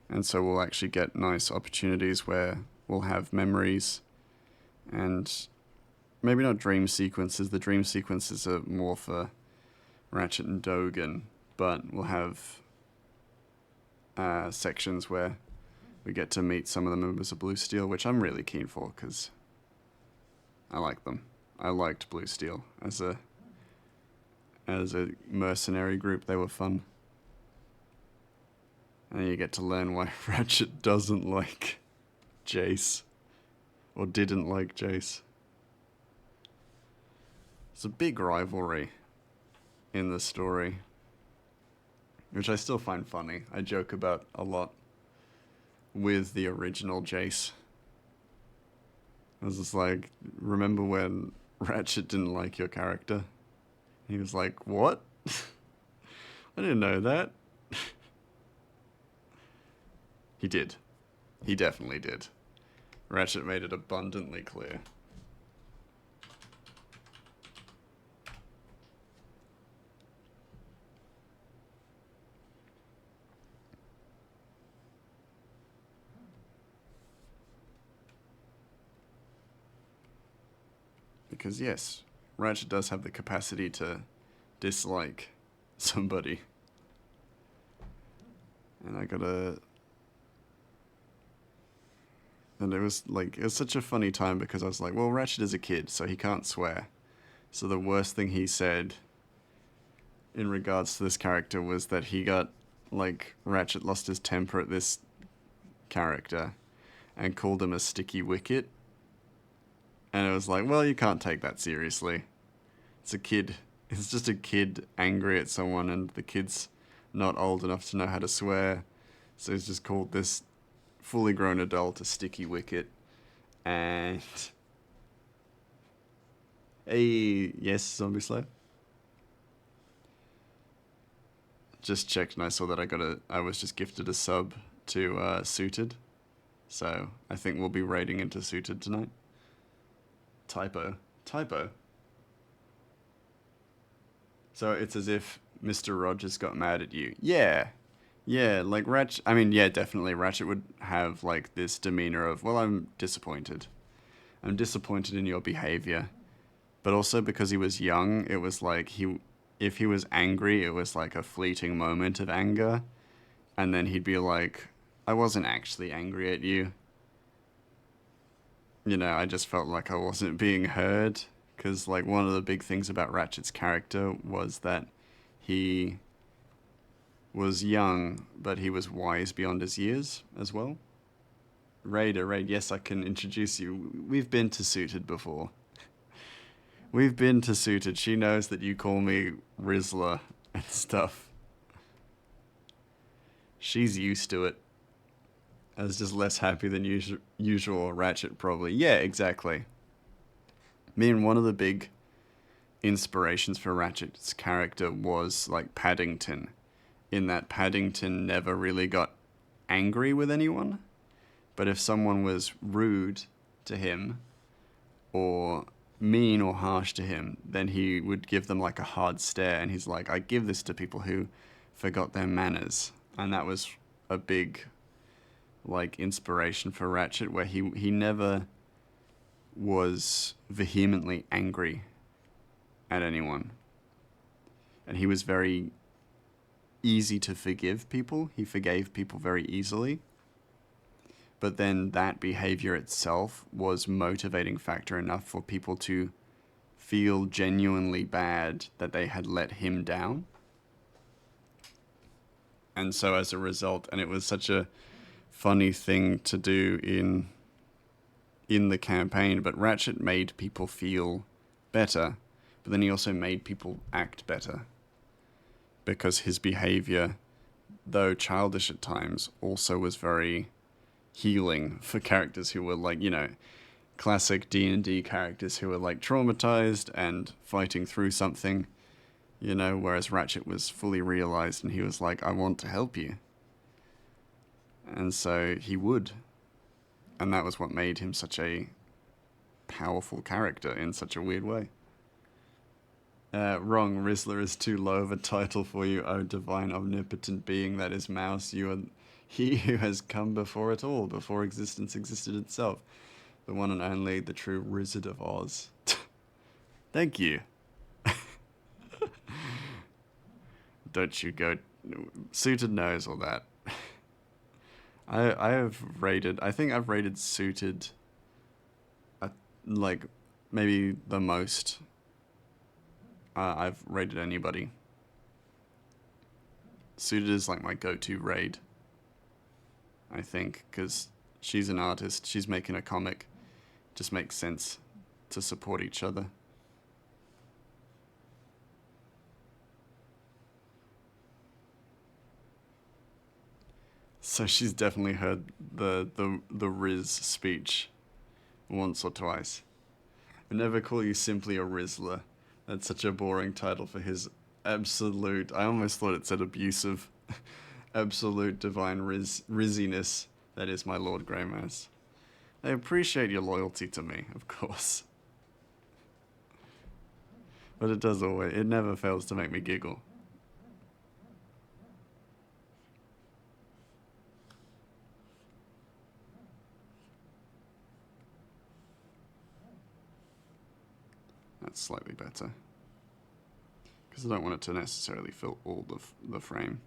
S1: And so we'll actually get nice opportunities where we'll have memories and maybe not dream sequences. The dream sequences are more for Ratchet and Dogen, but we'll have sections where we get to meet some of the members of Blue Steel, which I'm really keen for because I like them. I liked Blue Steel as a mercenary group. They were fun. And you get to learn why Ratchet doesn't like Jace. Or didn't like Jace. It's a big rivalry in the story, which I still find funny. I joke about a lot with the original Jace. I was just like, remember when Ratchet didn't like your character? He was like, what? I didn't know that. He did. He definitely did. Ratchet made it abundantly clear. Because yes, Ratchet does have the capacity to dislike somebody. And it was such a funny time because I was like, well, Ratchet is a kid, so he can't swear. So the worst thing he said in regards to this character was that he got, like, Ratchet lost his temper at this character and called him a sticky wicket. And it was like, well, you can't take that seriously. It's a kid. It's just a kid angry at someone, and the kid's not old enough to know how to swear. So he's just called this fully grown adult a sticky wicket. And hey, yes, Zombie Slayer. Just checked and I saw that I was just gifted a sub to Suited. So I think we'll be raiding into Suited tonight. Typo. So it's as if Mr. Rogers got mad at you. Yeah, like Ratchet. I mean, yeah, definitely. Ratchet would have like this demeanor of, well, I'm disappointed. I'm disappointed in your behavior, But also because he was young, it was like if he was angry, it was like a fleeting moment of anger. And then he'd be like, I wasn't actually angry at you. You know, I just felt like I wasn't being heard. Because, like, one of the big things about Ratchet's character was that he was young, but he was wise beyond his years as well. Raid, yes, I can introduce you. We've been to Suited before. We've been to Suited. She knows that you call me Rizzler and stuff. She's used to it. I was just less happy than usual. Ratchet, probably. Yeah, exactly. I mean, one of the big inspirations for Ratchet's character was, like, Paddington. In that Paddington never really got angry with anyone. But if someone was rude to him, or mean or harsh to him, then he would give them like a hard stare, and he's like, I give this to people who forgot their manners. And that was a big, like, inspiration for Ratchet, where he never was vehemently angry at anyone. And he was very easy to forgive people. He forgave people very easily. But then that behavior itself was motivating factor enough for people to feel genuinely bad that they had let him down. And so as a result, and it was such a funny thing to do in the campaign, but Ratchet made people feel better, but then he also made people act better. Because his behavior, though childish at times, also was very healing for characters who were like, you know, classic D&D characters who were like traumatized and fighting through something, you know, whereas Ratchet was fully realized and he was like, I want to help you. And so he would. And that was what made him such a powerful character in such a weird way. Wrong, Rizzler is too low of a title for you, O divine omnipotent being that is Mouse. You are he who has come before it all, before existence existed itself. The one and only, the true Wizard of Oz. Thank you. Don't you go... Suited knows all that. I think I've rated Suited, like, maybe the most I've rated anybody. Suited is like my go-to raid, I think, because she's an artist, she's making a comic. Just makes sense to support each other. So she's definitely heard the Riz speech once or twice. I never call you simply a Rizzler. That's such a boring title for his absolute... I almost thought it said abusive. Absolute divine rizziness that is my Lord Greymass. I appreciate your loyalty to me, of course. But it never fails to make me giggle. That's slightly better. Because I don't want it to necessarily fill all the frame.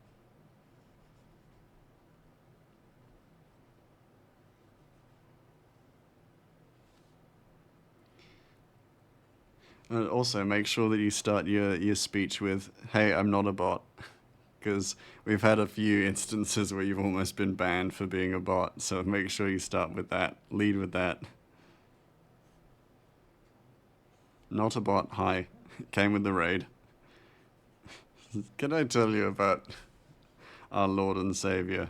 S1: And also make sure that you start your speech with, hey, I'm not a bot. Because we've had a few instances where you've almost been banned for being a bot. So make sure you start with that. Lead with that. Not a bot, hi. Came with the raid. Can I tell you about our Lord and Savior?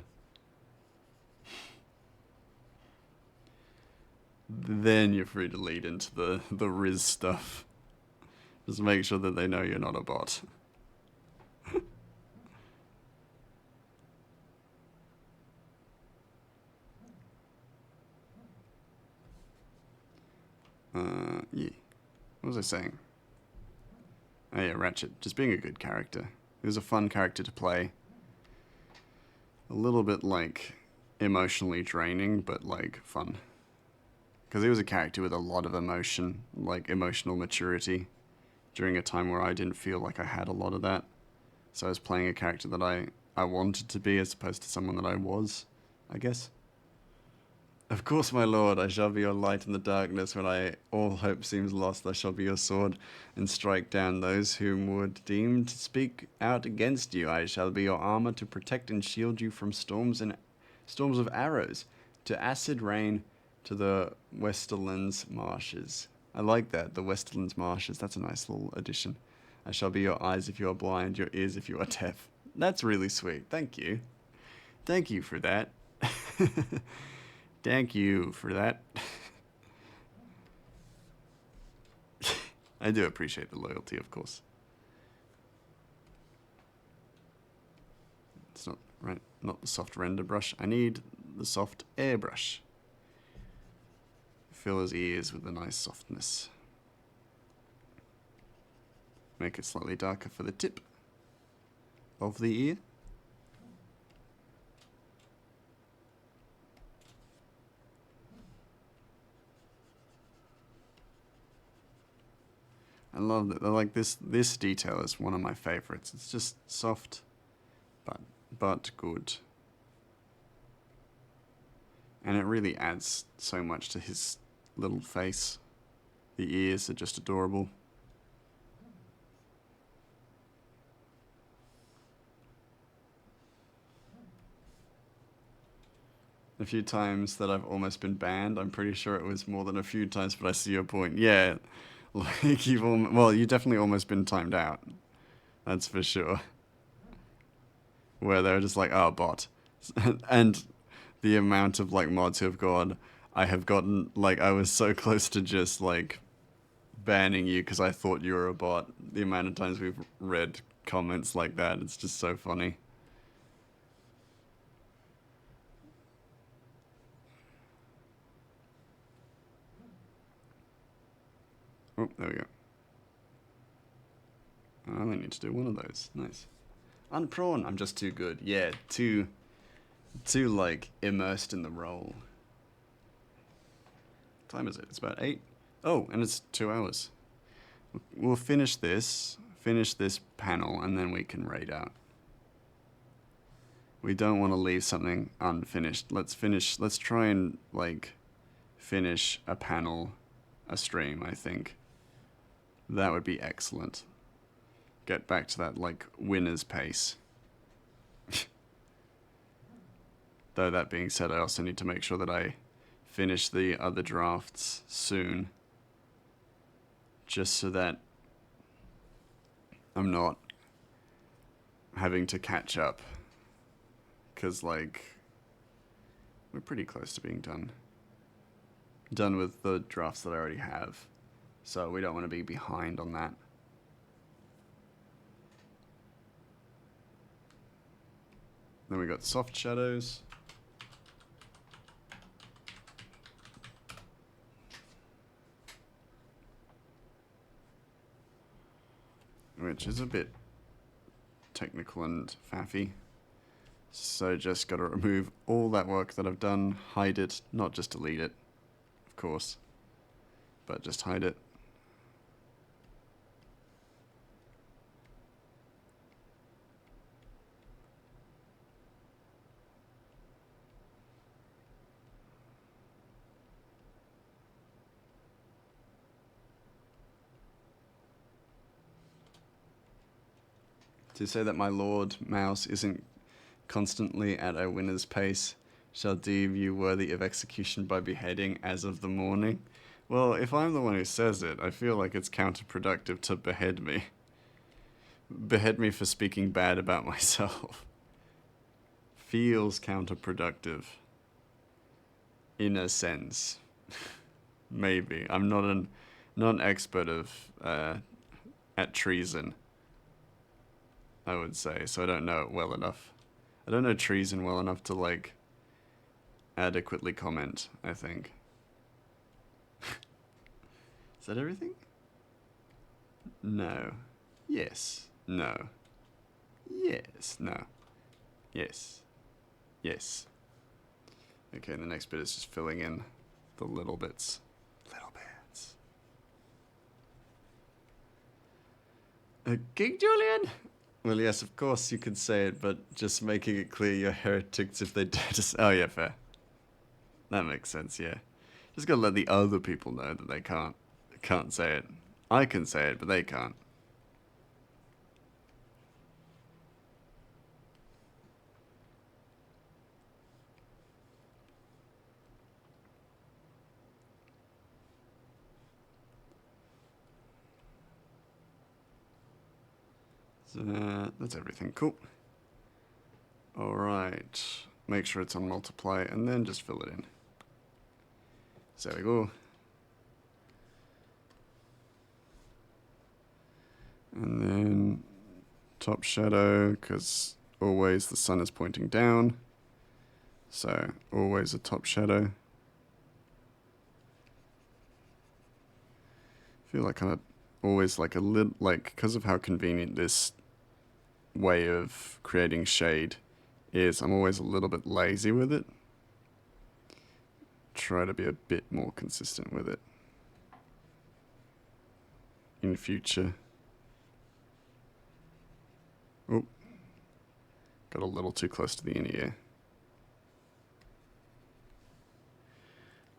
S1: Then you're free to lead into the Riz stuff. Just make sure that they know you're not a bot. Yeah. What was I saying? Oh yeah, Ratchet. Just being a good character. He was a fun character to play. A little bit, like, emotionally draining, but, like, fun. Because he was a character with a lot of emotion, like emotional maturity, during a time where I didn't feel like I had a lot of that. So I was playing a character that I wanted to be as opposed to someone that I was, I guess. Of course, my lord, I shall be your light in the darkness. When all hope seems lost, I shall be your sword and strike down those whom would deem to speak out against you. I shall be your armor to protect and shield you from storms of arrows, to acid rain, to the Westerlands marshes. I like that, the Westerlands marshes. That's a nice little addition. I shall be your eyes if you are blind, your ears if you are deaf. That's really sweet. Thank you. Thank you for that. Thank you for that. I do appreciate the loyalty, of course. It's not right, not the soft render brush. I need the soft airbrush. Fill his ears with a nice softness. Make it slightly darker for the tip of the ear. I love that. Like this detail is one of my favorites. It's just soft, but good. And it really adds so much to his little face. The ears are just adorable. A few times that I've almost been banned. I'm pretty sure it was more than a few times, but I see your point. Yeah, like you've definitely almost been timed out. That's for sure. Where they're just like, oh, bot. And the amount of like mods who have gone, I have gotten, like, I was so close to just like banning you because I thought you were a bot. The amount of times we've read comments like that, it's just so funny. Oh, there we go. I only need to do one of those. Nice. Unprawn. I'm just too good. Yeah, too like immersed in the role. What time is it? It's about 8. Oh, and it's 2 hours. We'll finish this panel, and then we can raid out. We don't want to leave something unfinished. Let's try and like finish a panel, a stream, I think. That would be excellent. Get back to that like winner's pace. Though that being said, I also need to make sure that I finish the other drafts soon. Just so that I'm not having to catch up. Because, like, we're pretty close to being done. Done with the drafts that I already have. So we don't want to be behind on that. Then we got soft shadows. Which is a bit technical and faffy. So just got to remove all that work that I've done, hide it, not just delete it, of course, but just hide it. To say that my lord mouse isn't constantly at a winner's pace shall deem you worthy of execution by beheading as of the morning. Well, if I'm the one who says it, I feel like it's counterproductive to behead me. Behead me for speaking bad about myself. Feels counterproductive. In a sense. Maybe. I'm not an expert of at treason, I would say, so I don't know it well enough. I don't know treason well enough to, like, adequately comment, I think. Is that everything? No. Yes. No. Yes. No. Yes. Yes. Okay, the next bit is just filling in The little bits. Little bits. A gig, Julian? Well, yes, of course you could say it, but just making it clear you're heretics if they dare to say... Oh, yeah, fair. That makes sense, yeah. Just gotta let the other people know that they can't say it. I can say it, but they can't. So, that's everything. Cool. Alright. Make sure it's on multiply, and then just fill it in. So there we go. And then top shadow, because always the sun is pointing down. So always a top shadow. I feel like I'm always like a little, like, because of how convenient this way of creating shade is, I'm always a little bit lazy with it. Try to be a bit more consistent with it in future. Oh, got a little too close to the inner ear.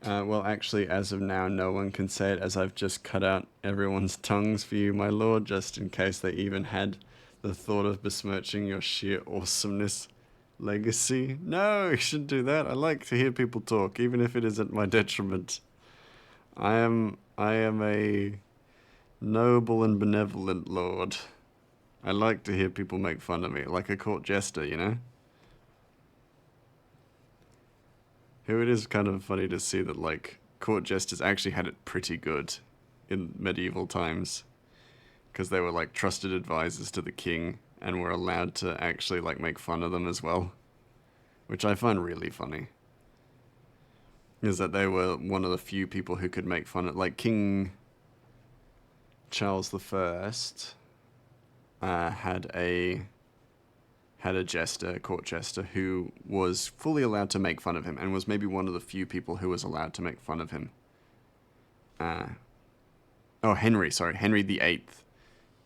S1: Well, actually, as of now, no one can say it, as I've just cut out everyone's tongues for you, my lord, just in case they even had the thought of besmirching your sheer awesomeness legacy. No, you shouldn't do that. I like to hear people talk, even if it is at my detriment. I am a noble and benevolent lord. I like to hear people make fun of me, like a court jester, you know? Who it is kind of funny to see that, like, court jesters actually had it pretty good in medieval times. Because they were, like, trusted advisors to the king, and were allowed to actually, like, make fun of them as well. Which I find really funny. Is that they were one of the few people who could make fun of, like, King Charles I had a jester, a court jester, who was fully allowed to make fun of him, and was maybe one of the few people who was allowed to make fun of him. Henry VIII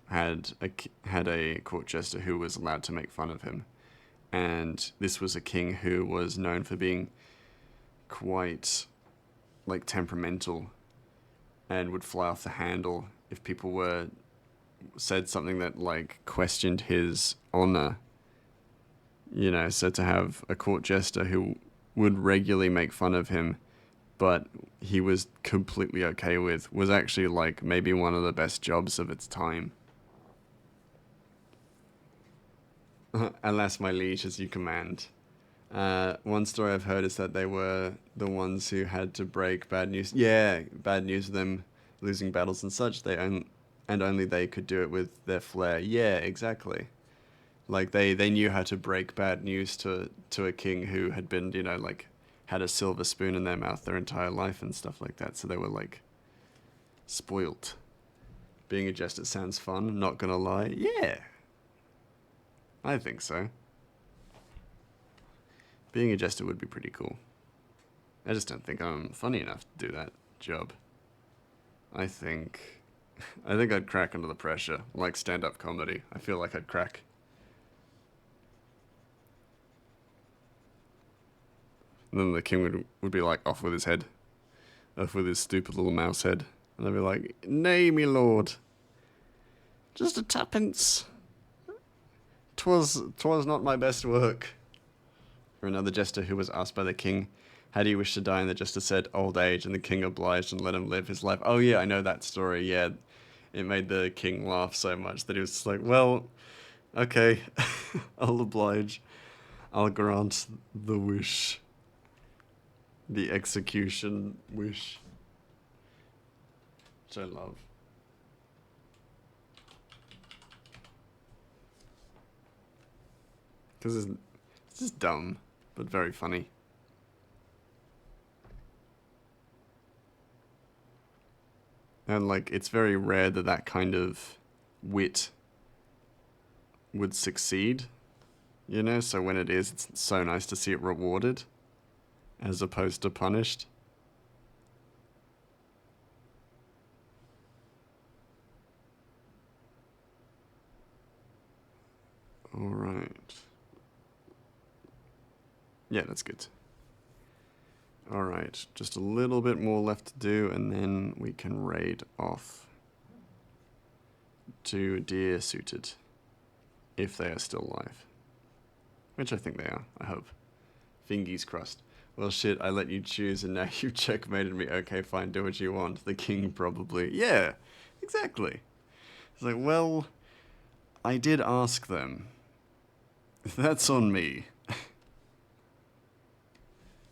S1: had a court jester who was allowed to make fun of him. And this was a king who was known for being quite, like, temperamental, and would fly off the handle if people said something that, like, questioned his honor. You know, so to have a court jester who would regularly make fun of him, but he was completely okay with, was actually, like, maybe one of the best jobs of its time. Alas, my liege, as you command. One story I've heard is that they were the ones who had to break bad news. Yeah, bad news of them losing battles and such. And only they could do it with their flair. Yeah, exactly. Like, they knew how to break bad news to a king who had been, you know, like, had a silver spoon in their mouth their entire life and stuff like that. So they were, like, spoilt. Being a jester sounds fun, not gonna lie. Yeah. I think so. Being a jester would be pretty cool. I just don't think I'm funny enough to do that job. I think I'd crack under the pressure, like stand-up comedy. I feel like I'd crack. And then the king would be like, off with his head. Off with his stupid little mouse head. And I'd be like, nay, me lord. Just a tuppence. 'Twas not my best work. Or another jester who was asked by the king, how do you wish to die? And the jester said, old age, and the king obliged and let him live his life. Oh yeah, I know that story, yeah. It made the king laugh so much that he was just like, well, okay, I'll oblige. I'll grant the wish. The execution wish. Which I love. Because it's just dumb, but very funny. And, like, it's very rare that that kind of wit would succeed, you know? So when it is, it's so nice to see it rewarded, as opposed to punished.
S2: Alright. Yeah, that's good. Alright, just a little bit more left to do, and then we can raid off to deer suited, if they are still alive. Which I think they are, I hope. Fingies crossed. Well shit, I let you choose and now you've checkmated me. Okay, fine, do what you want. The king probably. Yeah, exactly. It's like, well, I did ask them. That's on me.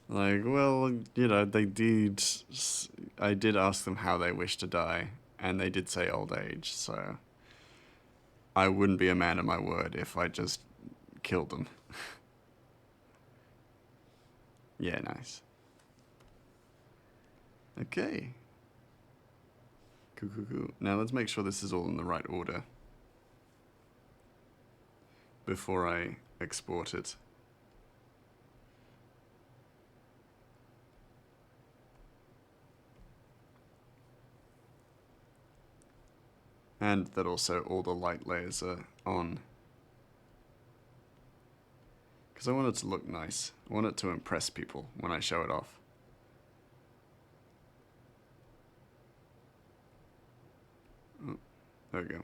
S2: Like, well, you know, they did... I did ask them how they wish to die, and they did say old age, so... I wouldn't be a man of my word if I just killed them. Yeah, nice. Okay. Cool. Now let's make sure this is all in the right order before I export it. And that also all the light layers are on. Because I want it to look nice. I want it to impress people when I show it off. Oh, there we go.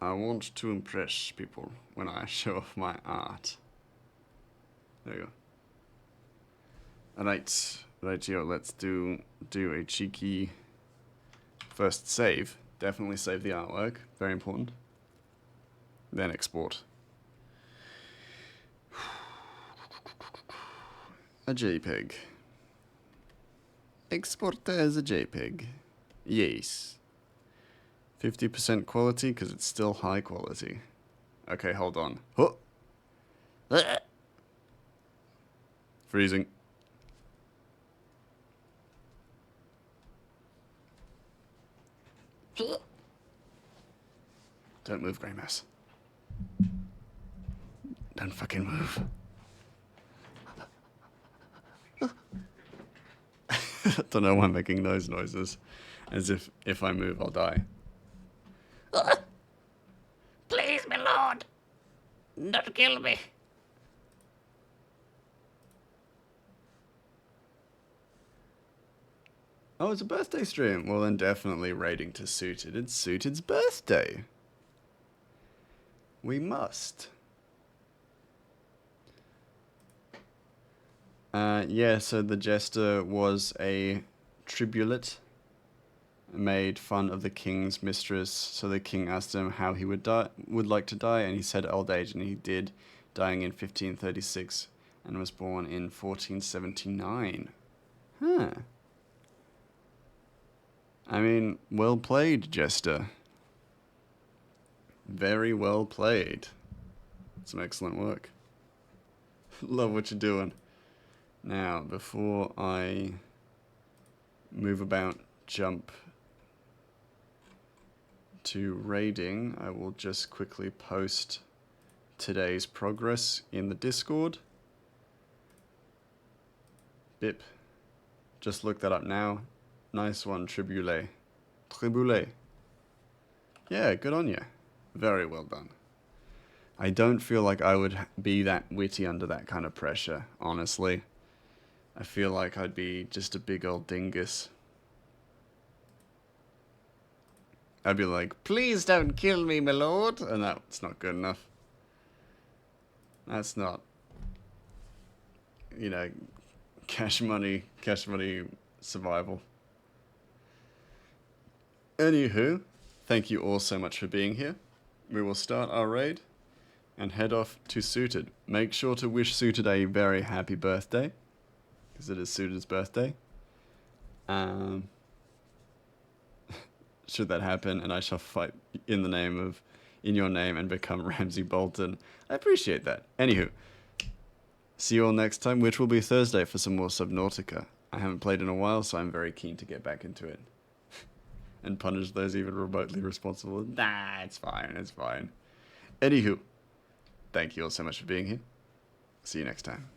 S2: I want to impress people when I show off my art. There you go. Right, yo, let's do a cheeky first save. Definitely save the artwork, very important. Then export. A JPEG. Export as a JPEG. Yes. 50% quality because it's still high quality. Okay, hold on. Oh. Freezing. Don't move, Grey Mouse. Don't fucking move. Don't know why I'm making those noises. As if I move, I'll die.
S3: Please, my lord, don't kill me.
S1: Oh, it's a birthday stream. Well, then definitely raiding to Suited. It's Suited's birthday. We must. Yeah, so the Jester was a tribulate. Made fun of the king's mistress, so the king asked him how he would like to die, and he said old age, and he did, dying in 1536, and was born in 1479. Huh. I mean, well played, Jester. Very well played. Some excellent work. Love what you're doing. Now, before I move about, jump to raiding, I will just quickly post today's progress in the Discord. Bip. Just look that up now. Nice one, Triboulet. Triboulet. Yeah, good on you. Very well done. I don't feel like I would be that witty under that kind of pressure, honestly. I feel like I'd be just a big old dingus. I'd be like, please don't kill me, my lord. And that's not good enough. That's not, you know, cash money survival. Anywho, thank you all so much for being here. We will start our raid and head off to Suited. Make sure to wish Suited a very happy birthday, because it is Suited's birthday. Should that happen, and I shall fight in your name and become Ramsay Bolton. I appreciate that. Anywho, see you all next time, which will be Thursday for some more Subnautica. I haven't played in a while, so I'm very keen to get back into it. And punish those even remotely responsible. Nah, it's fine, it's fine. Anywho, thank you all so much for being here. See you next time.